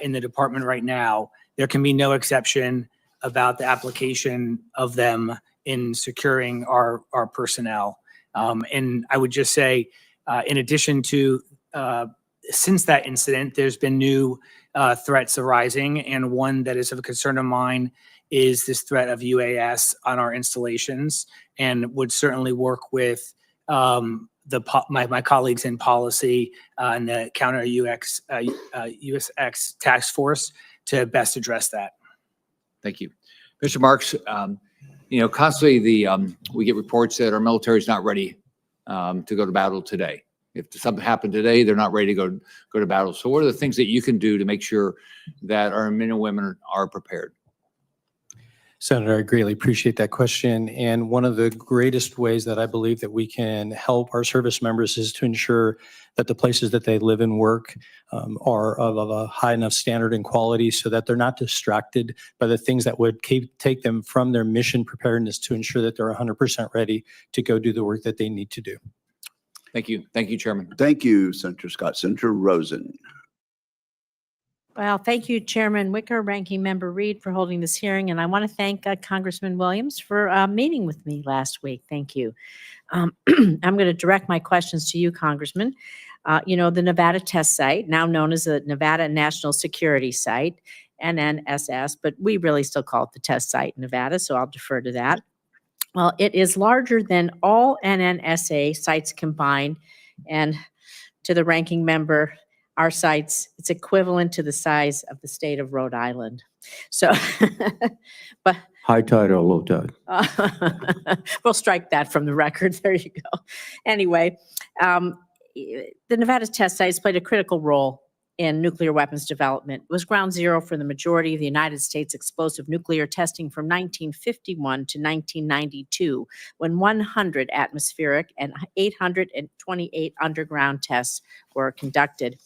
in the department right now, there can be no exception about the application of them in securing our personnel. And I would just say, in addition to, since that incident, there's been new threats arising, and one that is of a concern of mine is this threat of UAS on our installations, and would certainly work with my colleagues in policy and the counter USX task force to best address that. Thank you. Mr. Marks, constantly we get reports that our military is not ready to go to battle today. If something happened today, they're not ready to go to battle. So what are the things that you can do to make sure that our men and women are prepared? Senator, I greatly appreciate that question. And one of the greatest ways that I believe that we can help our service members is to ensure that the places that they live and work are of a high enough standard and quality so that they're not distracted by the things that would take them from their mission preparedness to ensure that they're 100% ready to go do the work that they need to do. Thank you. Thank you, Chairman. Thank you, Senator Scott. Senator Rosen. Well, thank you, Chairman Wicker, Ranking Member Reed, for holding this hearing. And I want to thank Congressman Williams for meeting with me last week. Thank you. I'm going to direct my questions to you, Congressman. The Nevada test site, now known as the Nevada National Security Site, NNSS, but we really still call it the test site in Nevada, so I'll defer to that. Well, it is larger than all NNSA sites combined. And to the ranking member, our sites, it's equivalent to the size of the state of Rhode Island. So, but High tide or low tide? we'll strike that from the record. There you go. Anyway, the Nevada test sites played a critical role in nuclear weapons development. It was ground zero for the majority of the United States explosive nuclear testing from 1951 to 1992, when 100 atmospheric and 828 underground tests were conducted.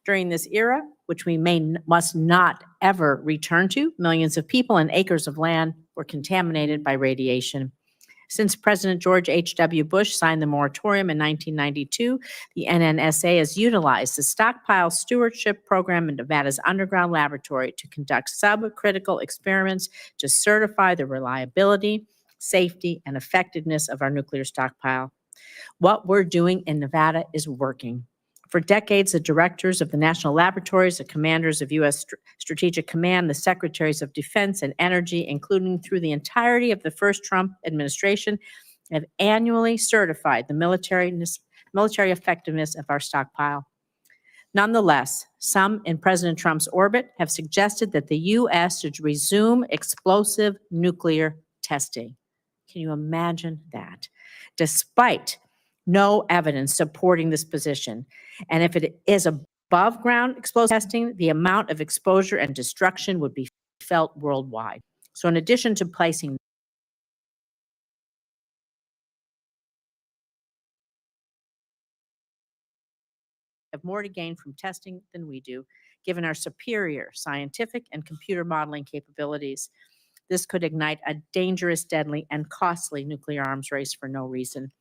During this era, which we must not ever return to, millions of people and acres of land were contaminated by radiation. Since President George H.W. Bush signed the moratorium in 1992, the NNSA has utilized the Stockpile Stewardship Program in Nevada's underground laboratory to conduct subcritical experiments to certify the reliability, safety, and effectiveness of our nuclear stockpile. What we're doing in Nevada is working. For decades, the directors of the national laboratories, the commanders of U.S. Strategic Command, the secretaries of Defense and Energy, including through the entirety of the first Trump administration, have annually certified the military effectiveness of our stockpile. Nonetheless, some in President Trump's orbit have suggested that the U.S. should resume explosive nuclear testing. Can you imagine that? Despite no evidence supporting this position. And if it is above ground explosive testing, the amount of exposure and destruction would be felt worldwide. So in addition to placing have more to gain from testing than we do, given our superior scientific and computer modeling capabilities. This could ignite a dangerous, deadly, and costly nuclear arms race for no reason.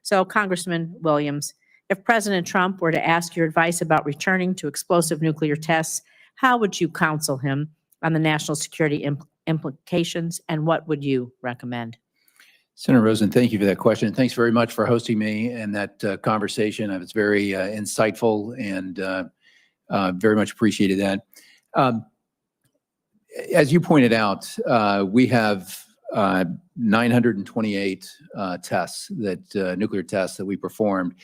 So, Congressman Williams, if President Trump were to ask your advice about returning to explosive nuclear tests, how would you counsel him on the national security implications, and what would you recommend? Senator Rosen, thank you for that question. Thanks very much for hosting me and that conversation. It's very insightful and very much appreciated that. As you pointed out, we have 928 tests nuclear tests that we performed,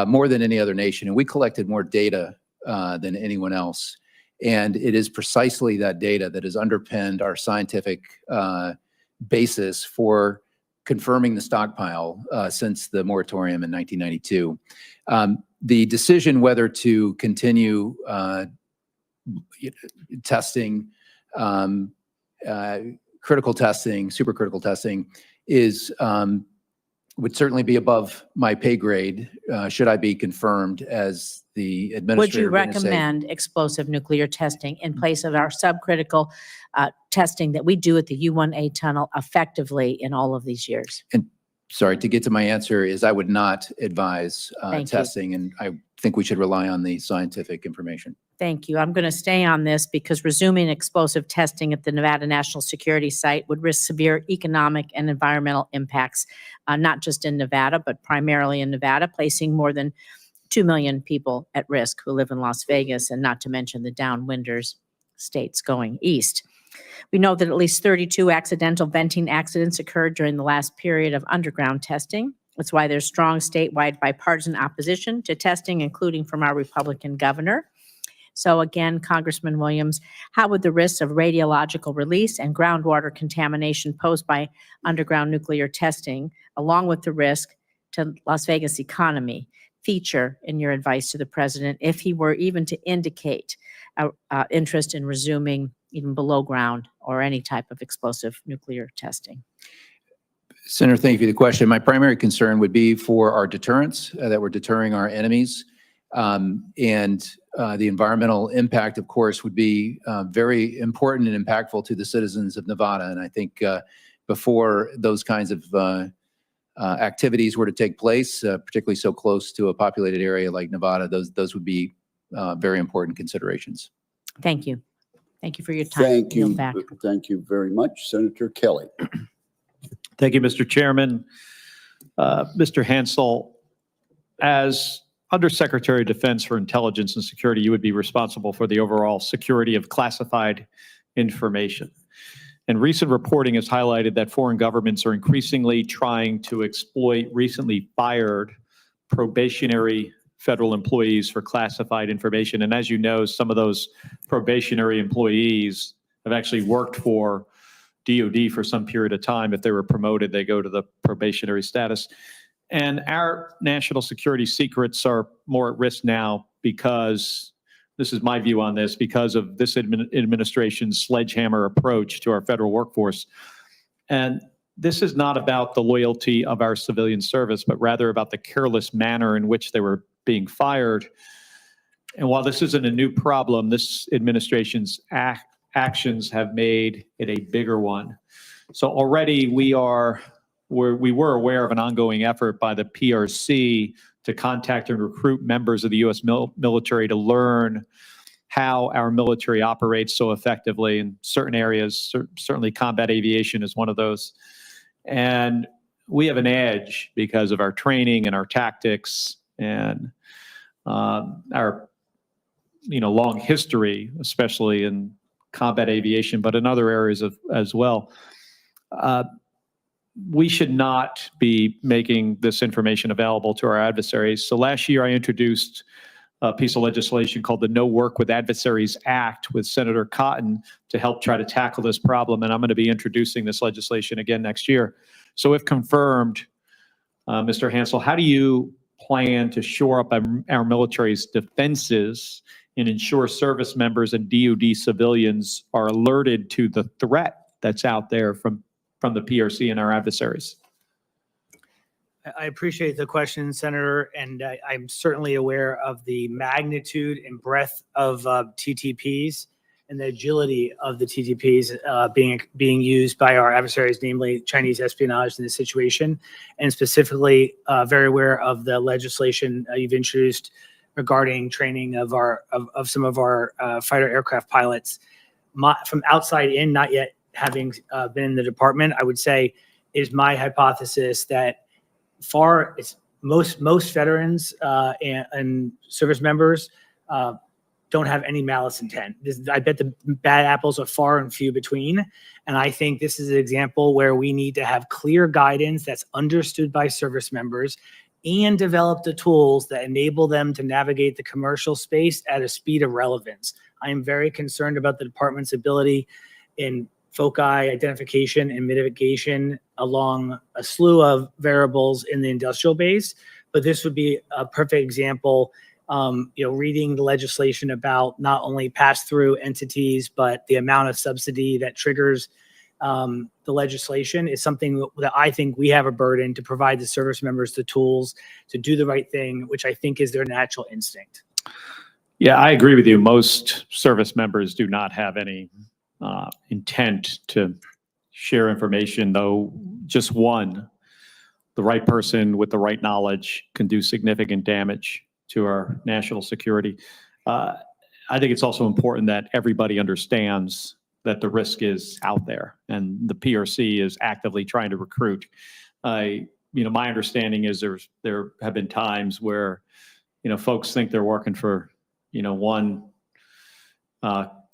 more than any other nation. And we collected more data than anyone else. And it is precisely that data that has underpinned our scientific basis for confirming the stockpile since the moratorium in 1992. The decision whether to continue testing um, critical testing, supercritical testing is, would certainly be above my pay grade, should I be confirmed as the Would administrator you of NSA. recommend explosive nuclear testing in place of our subcritical testing that we do at the U1A tunnel effectively in all of these years? And sorry, to get to my answer is I would not advise Thank you. testing, and I think we should rely on the scientific information. Thank you. I'm going to stay on this because resuming explosive testing at the Nevada National Security Site would risk severe economic and environmental impacts, not just in Nevada, but primarily in Nevada, placing more than 2 million people at risk who live in Las Vegas, and not to mention the downwinders states going east. We know that at least 32 accidental venting accidents occurred during the last period of underground testing. That's why there's strong statewide bipartisan opposition to testing, including from our Republican governor. So again, Congressman Williams, how would the risks of radiological release and groundwater contamination posed by underground nuclear testing, along with the risk to Las Vegas economy, feature in your advice to the president if he were even to indicate interest in resuming even below ground or any type of explosive nuclear testing? Senator, thank you for the question. My primary concern would be for our deterrence, that we're deterring our enemies. The environmental impact, of course, would be very important and impactful to the citizens of Nevada. And I think before those kinds of activities were to take place, particularly so close to a populated area like Nevada, those would be very important considerations. Thank you. Thank you for your time. Thank you. Yield back. Thank you very much. Senator Kelly. Thank you, Mr. Chairman. Mr. Hansel, as Undersecretary of Defense for Intelligence and Security, you would be responsible for the overall security of classified information. And recent reporting has highlighted that foreign governments are increasingly trying to exploit recently fired probationary federal employees for classified information. And as you know, some of those probationary employees have actually worked for DOD for some period of time. If they were promoted, they go to the probationary status. And our national security secrets are more at risk now because, this is my view on this, because of this administration's sledgehammer approach to our federal workforce. And this is not about the loyalty of our civilian service, but rather about the careless manner in which they were being fired. And while this isn't a new problem, this administration's actions have made it a bigger one. So already we were aware of an ongoing effort by the PRC to contact and recruit members of the U.S. military to learn how our military operates so effectively in certain areas. Certainly combat aviation is one of those. And we have an edge because of our training and our tactics and our long history, especially in combat aviation, but in other areas as well. We should not be making this information available to our adversaries. So last year I introduced a piece of legislation called the No Work with Adversaries Act with Senator Cotton to help try to tackle this problem. And I'm going to be introducing this legislation again next year. So if confirmed, Mr. Hansel, how do you plan to shore up our military's defenses and ensure service members and DOD civilians are alerted to the threat that's out there from the PRC and our adversaries? I appreciate the question, Senator, and I'm certainly aware of the magnitude and breadth of TTPs and the agility of the TTPs being used by our adversaries, namely Chinese espionage in this situation, and specifically very aware of the legislation you've introduced regarding training of some of our fighter aircraft pilots. From outside in, not yet having been in the department, I would say is my hypothesis that most veterans and service members don't have any malice intent. I bet the bad apples are far and few between. And I think this is an example where we need to have clear guidance that's understood by service members and develop the tools that enable them to navigate the commercial space at a speed of relevance. I am very concerned about the department's ability in foci identification and mitigation along a slew of variables in the industrial base, but this would be a perfect example reading the legislation about not only pass-through entities, but the amount of subsidy that triggers the legislation is something that I think we have a burden to provide the service members the tools to do the right thing, which I think is their natural instinct. Yeah, I agree with you. Most service members do not have any intent to share information, though just one, the right person with the right knowledge can do significant damage to our national security. I think it's also important that everybody understands that the risk is out there and the PRC is actively trying to recruit. My understanding is there have been times where, folks think they're working for, one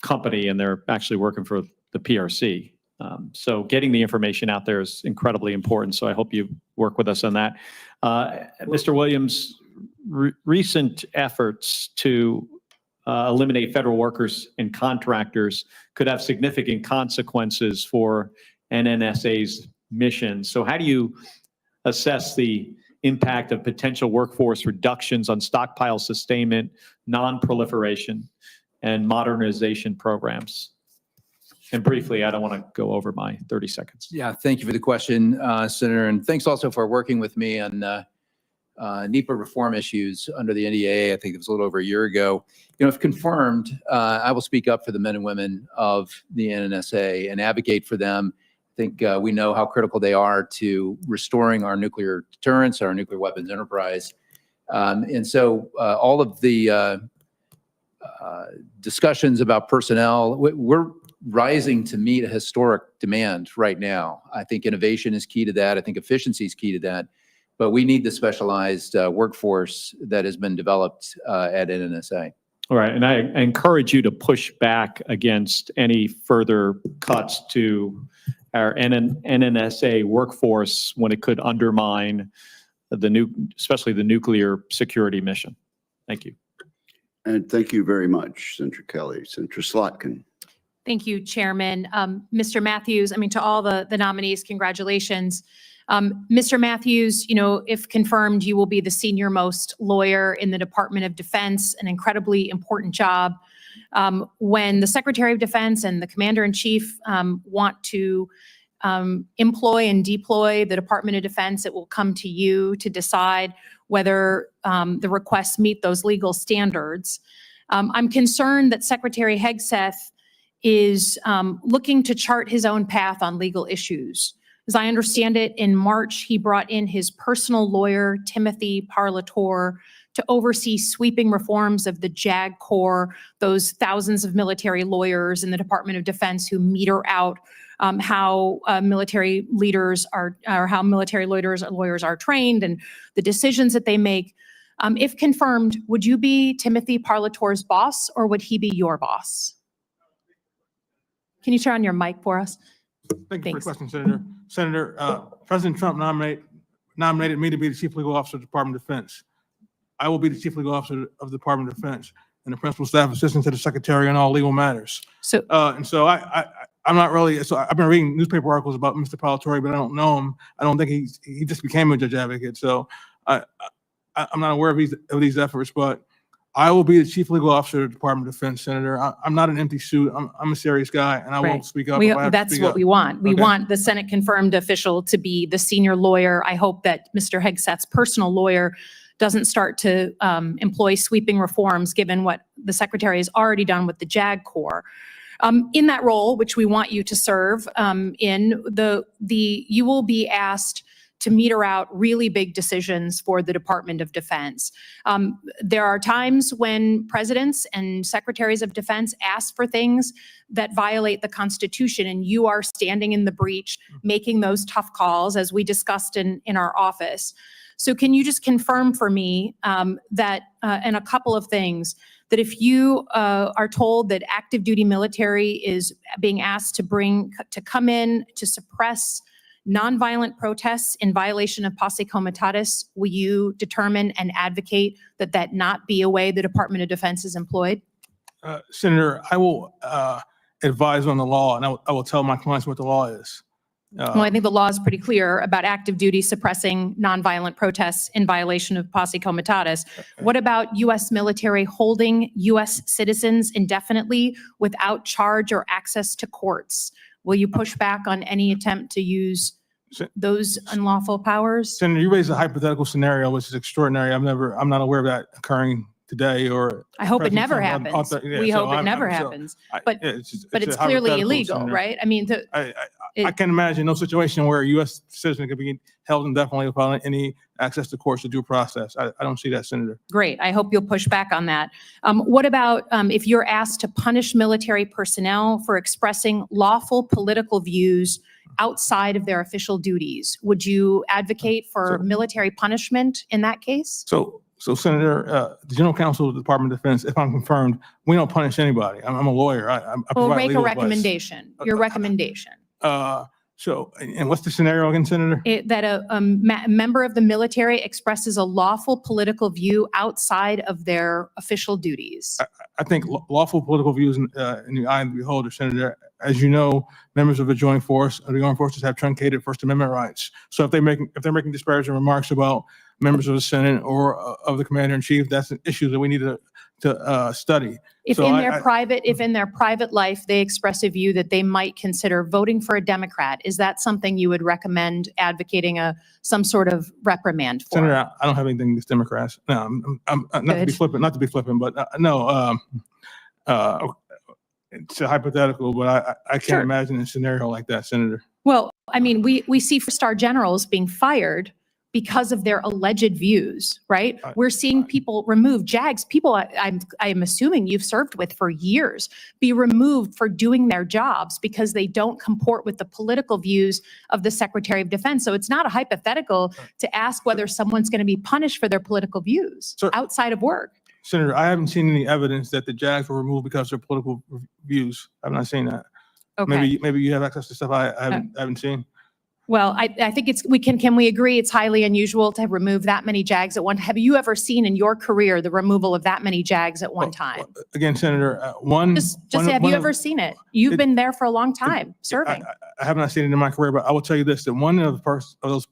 company and they're actually working for the PRC. So getting the information out there is incredibly important. So I hope you work with us on that. Mr. Williams, recent efforts to eliminate federal workers and contractors could have significant consequences for NNSA's mission. So how do you assess the impact of potential workforce reductions on stockpile sustainment, non-proliferation, and modernization programs? And briefly, I don't want to go over my 30 seconds. Yeah, thank you for the question, Senator, and thanks also for working with me on NEPA reform issues under the NDAA. I think it was a little over a year ago. If confirmed, I will speak up for the men and women of the NNSA and advocate for them. I think we know how critical they are to restoring our nuclear deterrence, our nuclear weapons enterprise. And so all of the discussions about personnel, we're rising to meet a historic demand right now. I think innovation is key to that. I think efficiency is key to that. But we need the specialized workforce that has been developed at NNSA. All right, and I encourage you to push back against any further cuts to our NNSA workforce when it could undermine especially the nuclear security mission. Thank you. And thank you very much, Senator Kelly. Senator Slotkin. Thank you, Chairman. Mr. Matthews, to all the nominees, congratulations. Mr. Matthews, if confirmed, you will be the senior most lawyer in the Department of Defense, an incredibly important job. When the Secretary of Defense and the Commander-in-Chief want to employ and deploy the Department of Defense, it will come to you to decide whether the requests meet those legal standards. I'm concerned that Secretary Hegseth is looking to chart his own path on legal issues. As I understand it, in March, he brought in his personal lawyer, Timothy Parlator, to oversee sweeping reforms of the JAG Corps, those thousands of military lawyers in the Department of Defense who meter out how military leaders are, or how military lawyers are trained and the decisions that they make. If confirmed, would you be Timothy Parlator's boss or would he be your boss? Can you turn on your mic for us? Thank you for the question, Senator. Senator, President Trump nominated me to be the Chief Legal Officer of the Department of Defense. I will be the Chief Legal Officer of the Department of Defense and the Principal Staff Assistant to the Secretary on all legal matters. So, I'm not really, so I've been reading newspaper articles about Mr. Parlatori, but I don't know him. I don't think he just became a judge advocate. So I'm not aware of these efforts, but I will be the Chief Legal Officer of the Department of Defense, Senator. I'm not an empty suit. I'm a serious guy, and I will speak up if I have to that's speak what up. we want. We Okay. want the Senate confirmed official to be the senior lawyer. I hope that Mr. Hegseth's personal lawyer doesn't start to employ sweeping reforms, given what the Secretary has already done with the JAG Corps. In that role, which we want you to serve in, you will be asked to meter out really big decisions for the Department of Defense. There are times when presidents and secretaries of defense ask for things that violate the Constitution, and you are standing in the breach, making those tough calls, as we discussed in our office. So can you just confirm for me that, and a couple of things, that if you are told that active duty military is being asked to come in to suppress nonviolent protests in violation of posse comitatus, will you determine and advocate that that not be a way the Department of Defense is employed? Senator, I will advise on the law, and I will tell my clients what the law is. Well, I think the law is pretty clear about active duty suppressing nonviolent protests in violation of posse comitatus. What about U.S. military holding U.S. citizens indefinitely without charge or access to courts? Will you push back on any attempt to use those unlawful powers? Senator, you raised a hypothetical scenario, which is extraordinary. I'm not aware of that occurring today or. I hope it present never time. happens. Yeah, We so hope it I'm- never I'm- so happens. I- But yeah, but a it's clearly hypothetical illegal, scenario. right? I mean, I it- can imagine no situation where a U.S. citizen could be held indefinitely without any access to courts or due process. I don't see that, Senator. Great. I hope you'll push back on that. What about if you're asked to punish military personnel for expressing lawful political views outside of their official duties? Would you advocate for military punishment in that case? So Senator, the General Counsel of the Department of Defense, if I'm confirmed, we don't punish anybody. I'm a lawyer. I Well, provide make a legal advice. recommendation, your recommendation. And what's the scenario again, Senator? That a member of the military expresses a lawful political view outside of their official duties. I think lawful political views in the eye of the beholder, Senator. As you know, members of the joint force, of the armed forces have truncated First Amendment rights. So if they're making disparaging remarks about members of the Senate or of the Commander in Chief, that's an issue that we need to study. If So in I- their I- private life, they express a view that they might consider voting for a Democrat, is that something you would recommend advocating some sort of reprimand for? Senator, I don't have anything against Democrats. No, I'm not to be Good. flippant, but no. It's a hypothetical, but I Sure. can't imagine a scenario like that, Senator. Well, I mean, we see four-star generals being fired because of their alleged views, right? We're seeing people removed, JAGs, people I'm assuming you've served with for years, be removed for doing their jobs because they don't comport with the political views of the Secretary of Defense. So it's not a hypothetical to ask whether someone's going to be punished for their political views outside of work. Senator, I haven't seen any evidence that the JAGs were removed because of their political views. I've not seen that. Okay. Maybe you have access to stuff I haven't seen. Well, I think can we agree it's highly unusual to remove that many JAGs at one? Have you ever seen in your career the removal of that many JAGs at one time? Again, Senator, one. Just one- have one you of- ever seen it? You've been there for a long time serving. I have not seen it in my career, but I will tell you this, that one of those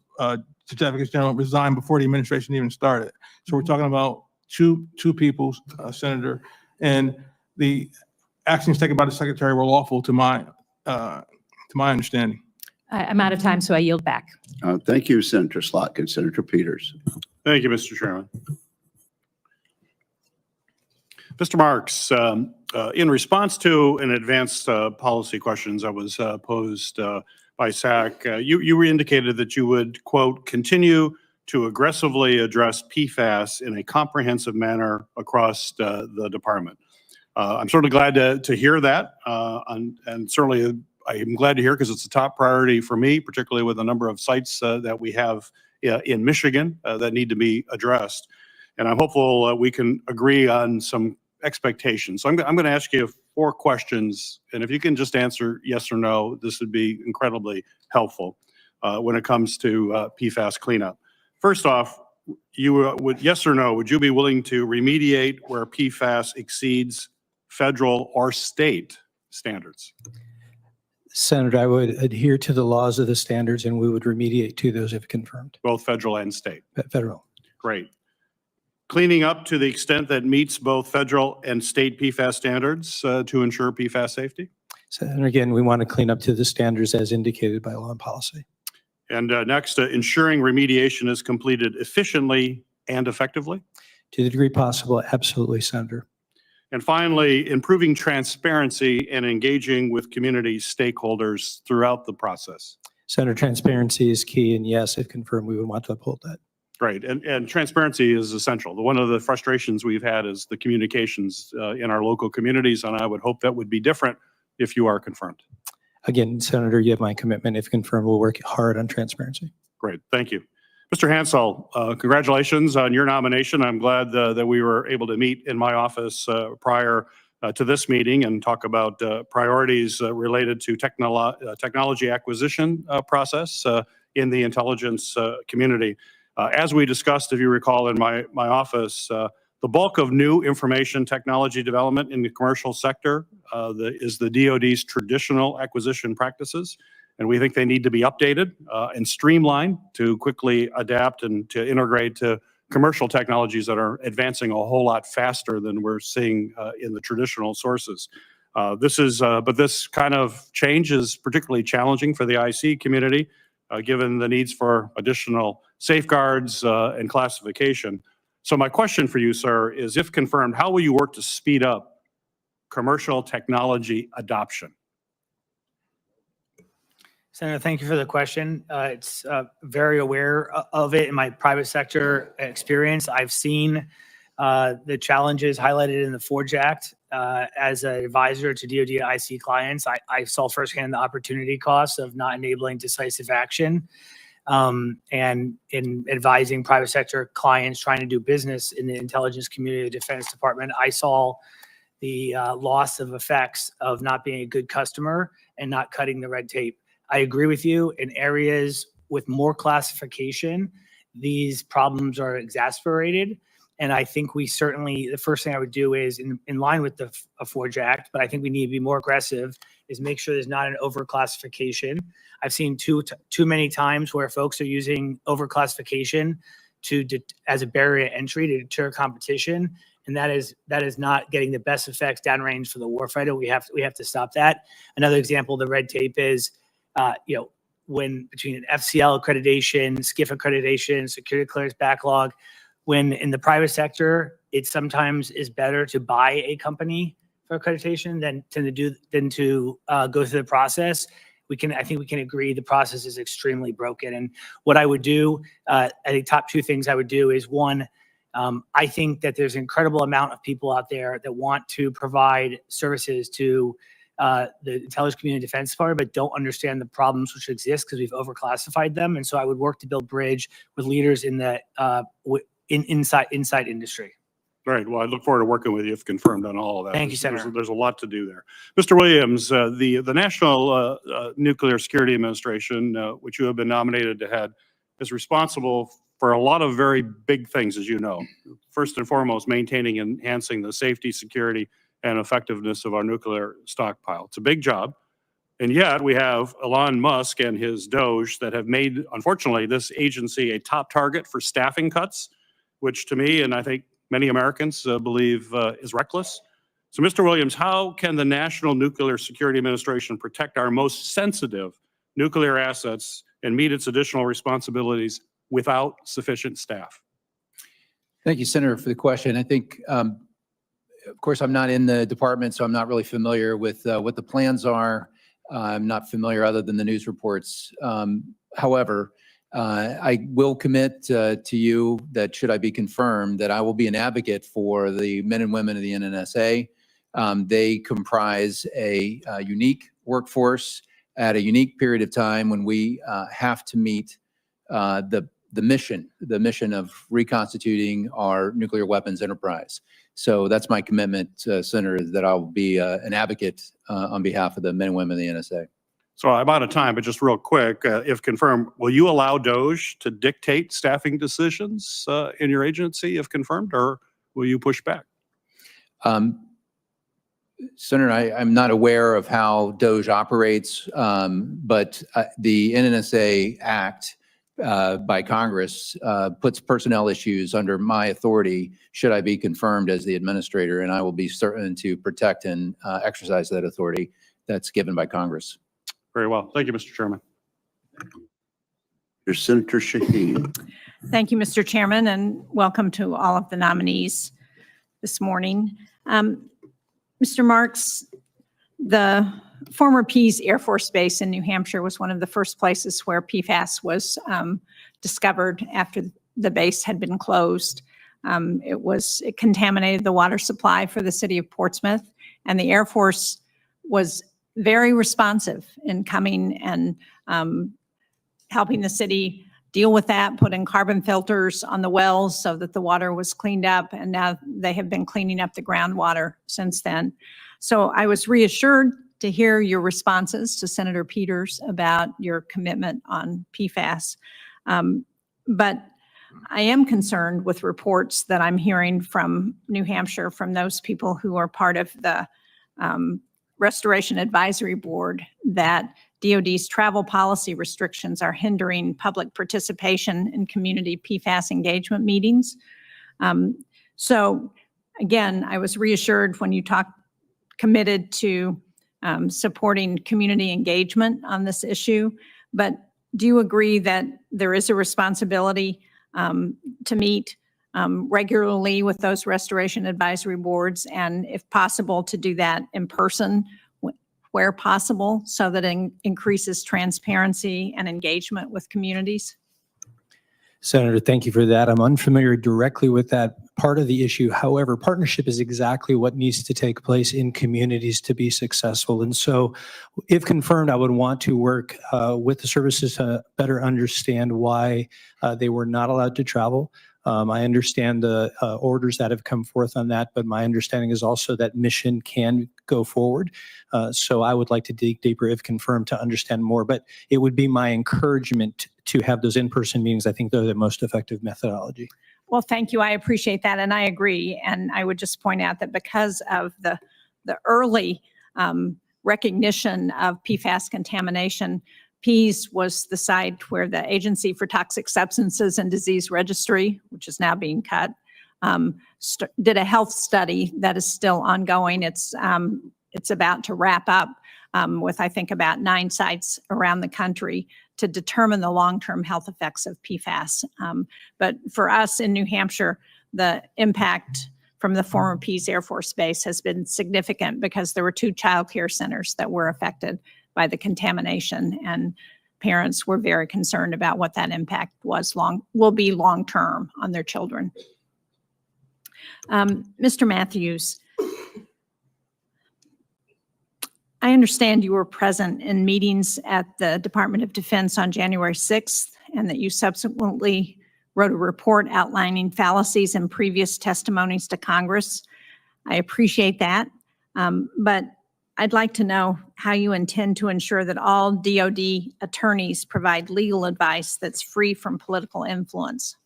certificates general resigned before the administration even started. So we're talking about two people, Senator, and the actions taken by the secretary were lawful to my understanding. I'm out of time, so I yield back. Thank you, Senator Slotkin. Senator Peters. Thank you, Mr. Chairman. Mr. Marks, in response to an advanced policy questions that was posed by SAC, you indicated that you would, quote, continue to aggressively address PFAS in a comprehensive manner across the department. I'm certainly glad to hear that, and certainly I am glad to hear because it's a top priority for me, particularly with a number of sites that we have in Michigan that need to be addressed. And I'm hopeful we can agree on some expectations. So I'm going to ask you 4 questions, and if you can just answer yes or no, this would be incredibly helpful when it comes to PFAS cleanup. First off, yes or no, would you be willing to remediate where PFAS exceeds federal or state standards? Senator, I would adhere to the laws of the standards and we would remediate to those if confirmed. Both federal and state. Federal. Great. Cleaning up to the extent that meets both federal and state PFAS standards to ensure PFAS safety? And again, we want to clean up to the standards as indicated by law and policy. And next, ensuring remediation is completed efficiently and effectively? To the degree possible, absolutely, Senator. And finally, improving transparency and engaging with community stakeholders throughout the process. Senator, transparency is key, and yes, if confirmed, we would want to uphold that. Great, and transparency is essential. One of the frustrations we've had is the communications in our local communities, and I would hope that would be different if you are confirmed. Again, Senator, you have my commitment. If confirmed, we'll work hard on transparency. Great, thank you. Mr. Hansel, congratulations on your nomination. I'm glad that we were able to meet in my office prior to this meeting and talk about priorities related to technology acquisition process in the intelligence community. As we discussed, if you recall, in my office, the bulk of new information technology development in the commercial sector is the DoD's traditional acquisition practices. and we think they need to be updated and streamlined to quickly adapt and to integrate to commercial technologies that are advancing a whole lot faster than we're seeing in the traditional sources. But this kind of change is particularly challenging for the IC community, given the needs for additional safeguards and classification. So my question for you, sir, is if confirmed, how will you work to speed up commercial technology adoption? Senator, thank you for the question. It's very aware of it in my private sector experience. I've seen the challenges highlighted in the Forge Act. As an advisor to DoD IC clients, I saw firsthand the opportunity costs of not enabling decisive action. And in advising private sector clients trying to do business in the intelligence community, the Defense Department, I saw the loss of effects of not being a good customer and not cutting the red tape. I agree with you. In areas with more classification, these problems are exacerbated. And I think we certainly, the first thing I would do is in line with the Forge Act, but I think we need to be more aggressive, is make sure there's not an overclassification. I've seen too many times where folks are using overclassification as a barrier to entry to deter competition. And that is not getting the best effects downrange for the warfighter. We have to stop that. Another example, the red tape is, when between an FCL accreditation, SCIF accreditation, security clearance backlog, when in the private sector, it sometimes is better to buy a company for accreditation than to go through the process. I think we can agree the process is extremely broken. And what I would do, I think top two things I would do is one, I think that there's an incredible amount of people out there that want to provide services to the intelligence community and defense department, but don't understand the problems which exist because we've overclassified them. And so I would work to build bridge with leaders in the inside industry. Great. Well, I look forward to working with you if confirmed on all of that. Thank you, Senator. There's a lot to do there. Mr. Williams, the National Nuclear Security Administration, which you have been nominated to head, is responsible for a lot of very big things, as you know. First and foremost, maintaining and enhancing the safety, security, and effectiveness of our nuclear stockpile. It's a big job. And yet we have Elon Musk and his Doge that have made, unfortunately, this agency a top target for staffing cuts, which to me, and I think many Americans believe is reckless. So Mr. Williams, how can the National Nuclear Security Administration protect our most sensitive nuclear assets and meet its additional responsibilities without sufficient staff? Thank you, Senator, for the question. I think, of course, I'm not in the department, so I'm not really familiar with what the plans are. I'm not familiar other than the news reports. However, I will commit to you that should I be confirmed that I will be an advocate for the men and women of the NNSA. They comprise a unique workforce at a unique period of time when we have to meet the mission of reconstituting our nuclear weapons enterprise. So that's my commitment, Senator, that I'll be an advocate on behalf of the men and women of the NSA. So I'm out of time, but just real quick, if confirmed, will you allow Doge to dictate staffing decisions in your agency if confirmed, or will you push back? Senator, I'm not aware of how Doge operates, but the NNSA Act by Congress puts personnel issues under my authority should I be confirmed as the administrator, and I will be certain to protect and exercise that authority that's given by Congress. Very well. Thank you, Mr. Chairman. Senator Shaheen. Thank you, Mr. Chairman, and welcome to all of the nominees this morning. Mr. Marks, the former Pease Air Force Base in New Hampshire was one of the first places where PFAS was discovered after the base had been closed. It contaminated the water supply for the city of Portsmouth, and the Air Force was very responsive in coming and helping the city deal with that, put in carbon filters on the wells so that the water was cleaned up, and now they have been cleaning up the groundwater since then. So I was reassured to hear your responses to Senator Peters about your commitment on PFAS. But I am concerned with reports that I'm hearing from New Hampshire, from those people who are part of the Restoration Advisory Board that DOD's travel policy restrictions are hindering public participation in community PFAS engagement meetings. So again, I was reassured when you committed to supporting community engagement on this issue, but do you agree that there is a responsibility to meet regularly with those restoration advisory boards, and if possible, to do that in person where possible, so that it increases transparency and engagement with communities? Senator, thank you for that. I'm unfamiliar directly with that part of the issue. However, partnership is exactly what needs to take place in communities to be successful. And so if confirmed, I would want to work with the services to better understand why they were not allowed to travel. I understand the orders that have come forth on that, but my understanding is also that mission can go forward. So I would like to dig deeper if confirmed to understand more, but it would be my encouragement to have those in-person meetings. I think they're the most effective methodology. Well, thank you. I appreciate that, and I agree. And I would just point out that because of the early recognition of PFAS contamination, PEAS was the site where the Agency for Toxic Substances and Disease Registry, which is now being cut, did a health study that is still ongoing. It's about to wrap up with, I think, about 9 sites around the country to determine the long-term health effects of PFAS. But for us in New Hampshire, the impact from the former Pease Air Force Base has been significant because there were 2 child care centers that were affected by the contamination, and parents were very concerned about what that impact will be long-term on their children. Mr. Matthews, I understand you were present in meetings at the Department of Defense on January 6th, and that you subsequently wrote a report outlining fallacies in previous testimonies to Congress. I appreciate that, but I'd like to know how you intend to ensure that all DOD attorneys provide legal advice that's free from political influence.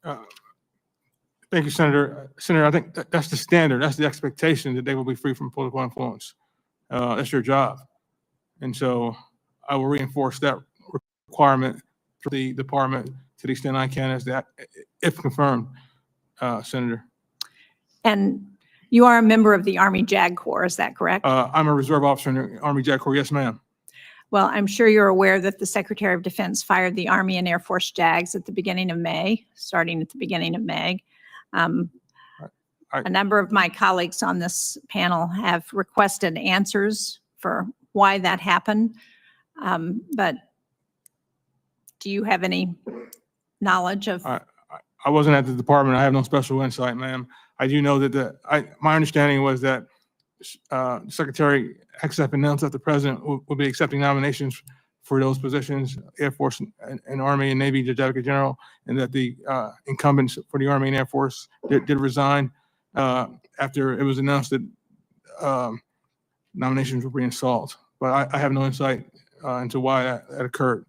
Thank you, Senator. Senator, I think that's the standard. That's the expectation, that they will be free from political influence. That's your job. And so I will reinforce that requirement for the department to the extent I can, as that, if confirmed, Senator. And you are a member of the Army JAG Corps, is that correct? I'm a reserve officer in the Army JAG Corps. Yes, ma'am. Well, I'm sure you're aware that the Secretary of Defense fired the Army and Air Force JAGs at the beginning of May, starting at the beginning of May. A number of my colleagues on this panel have requested answers for why that happened. But do you have any knowledge of? I wasn't at the department. I have no special insight, ma'am. I do know that my understanding was that Secretary Hegseth announced that the president will be accepting nominations for those positions, Air Force and Army and Navy Judge Advocate General, and that the incumbents for the Army and Air Force did resign after it was announced that nominations were being sought. But I have no insight into why that occurred.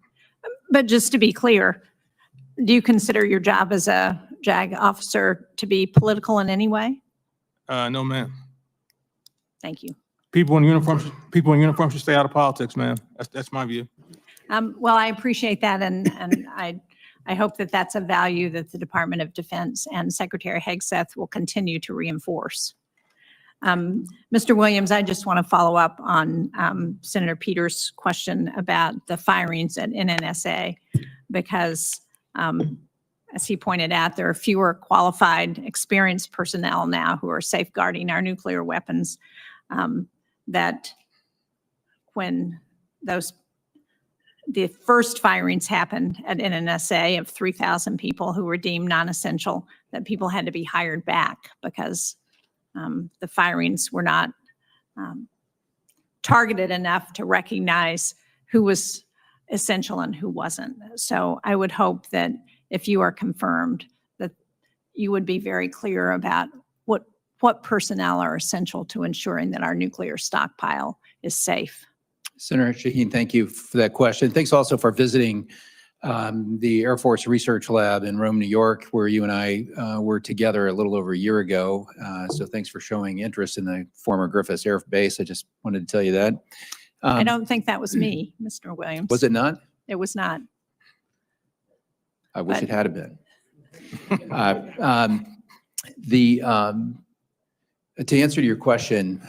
But just to be clear, do you consider your job as a JAG officer to be political in any way? No, ma'am. Thank you. People in uniform should stay out of politics, ma'am. That's my view. Well, I appreciate that, and I hope that that's a value that the Department of Defense and Secretary Hegseth will continue to reinforce. Mr. Williams, I just want to follow up on Senator Peters' question about the firings at NNSA, because as he pointed out, there are fewer qualified, experienced personnel now who are safeguarding our nuclear weapons, that when the first firings happened at NNSA of 3,000 people who were deemed non-essential, that people had to be hired back because the firings were not targeted enough to recognize who was essential and who wasn't. So I would hope that if you are confirmed, that you would be very clear about what personnel are essential to ensuring that our nuclear stockpile is safe. Senator Shaheen, thank you for that question. Thanks also for visiting the Air Force Research Lab in Rome, New York, where you and I were together a little over a year ago. So thanks for showing interest in the former Griffiths Air Base. I just wanted to tell you that. I don't think that was me, Mr. Williams. Was it not? It was not. I wish But- it had been. To answer to your question,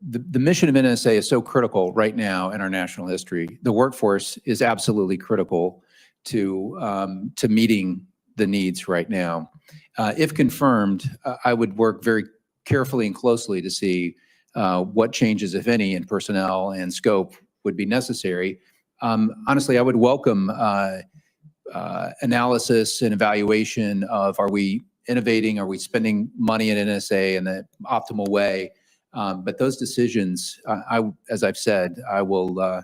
the mission of NSA is so critical right now in our national history. The workforce is absolutely critical to meeting the needs right now. If confirmed, I would work very carefully and closely to see what changes, if any, in personnel and scope would be necessary. Honestly, I would welcome analysis and evaluation of, are we innovating? Are we spending money at NSA in the optimal way? But those decisions, as I've said, I will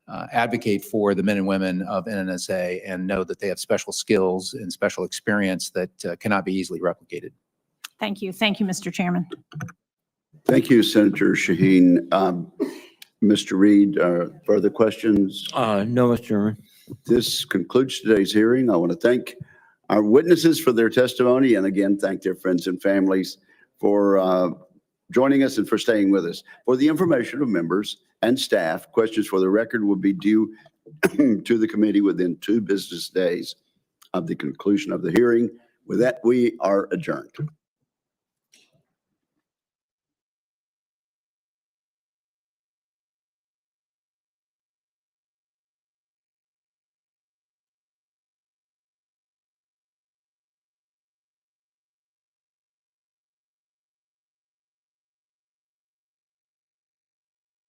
advocate for the men and women of NNSA and know that they have special skills and special experience that cannot be easily replicated. Thank you. Thank you, Mr. Chairman. Thank you, Senator Shaheen. Mr. Reed, further questions? No, Mr. Chairman. This concludes today's hearing. I want to thank our witnesses for their testimony, and again, thank their friends and families for joining us and for staying with us. For the information of members and staff, questions for the record will be due to the committee within 2 business days of the conclusion of the hearing. With that, we are adjourned.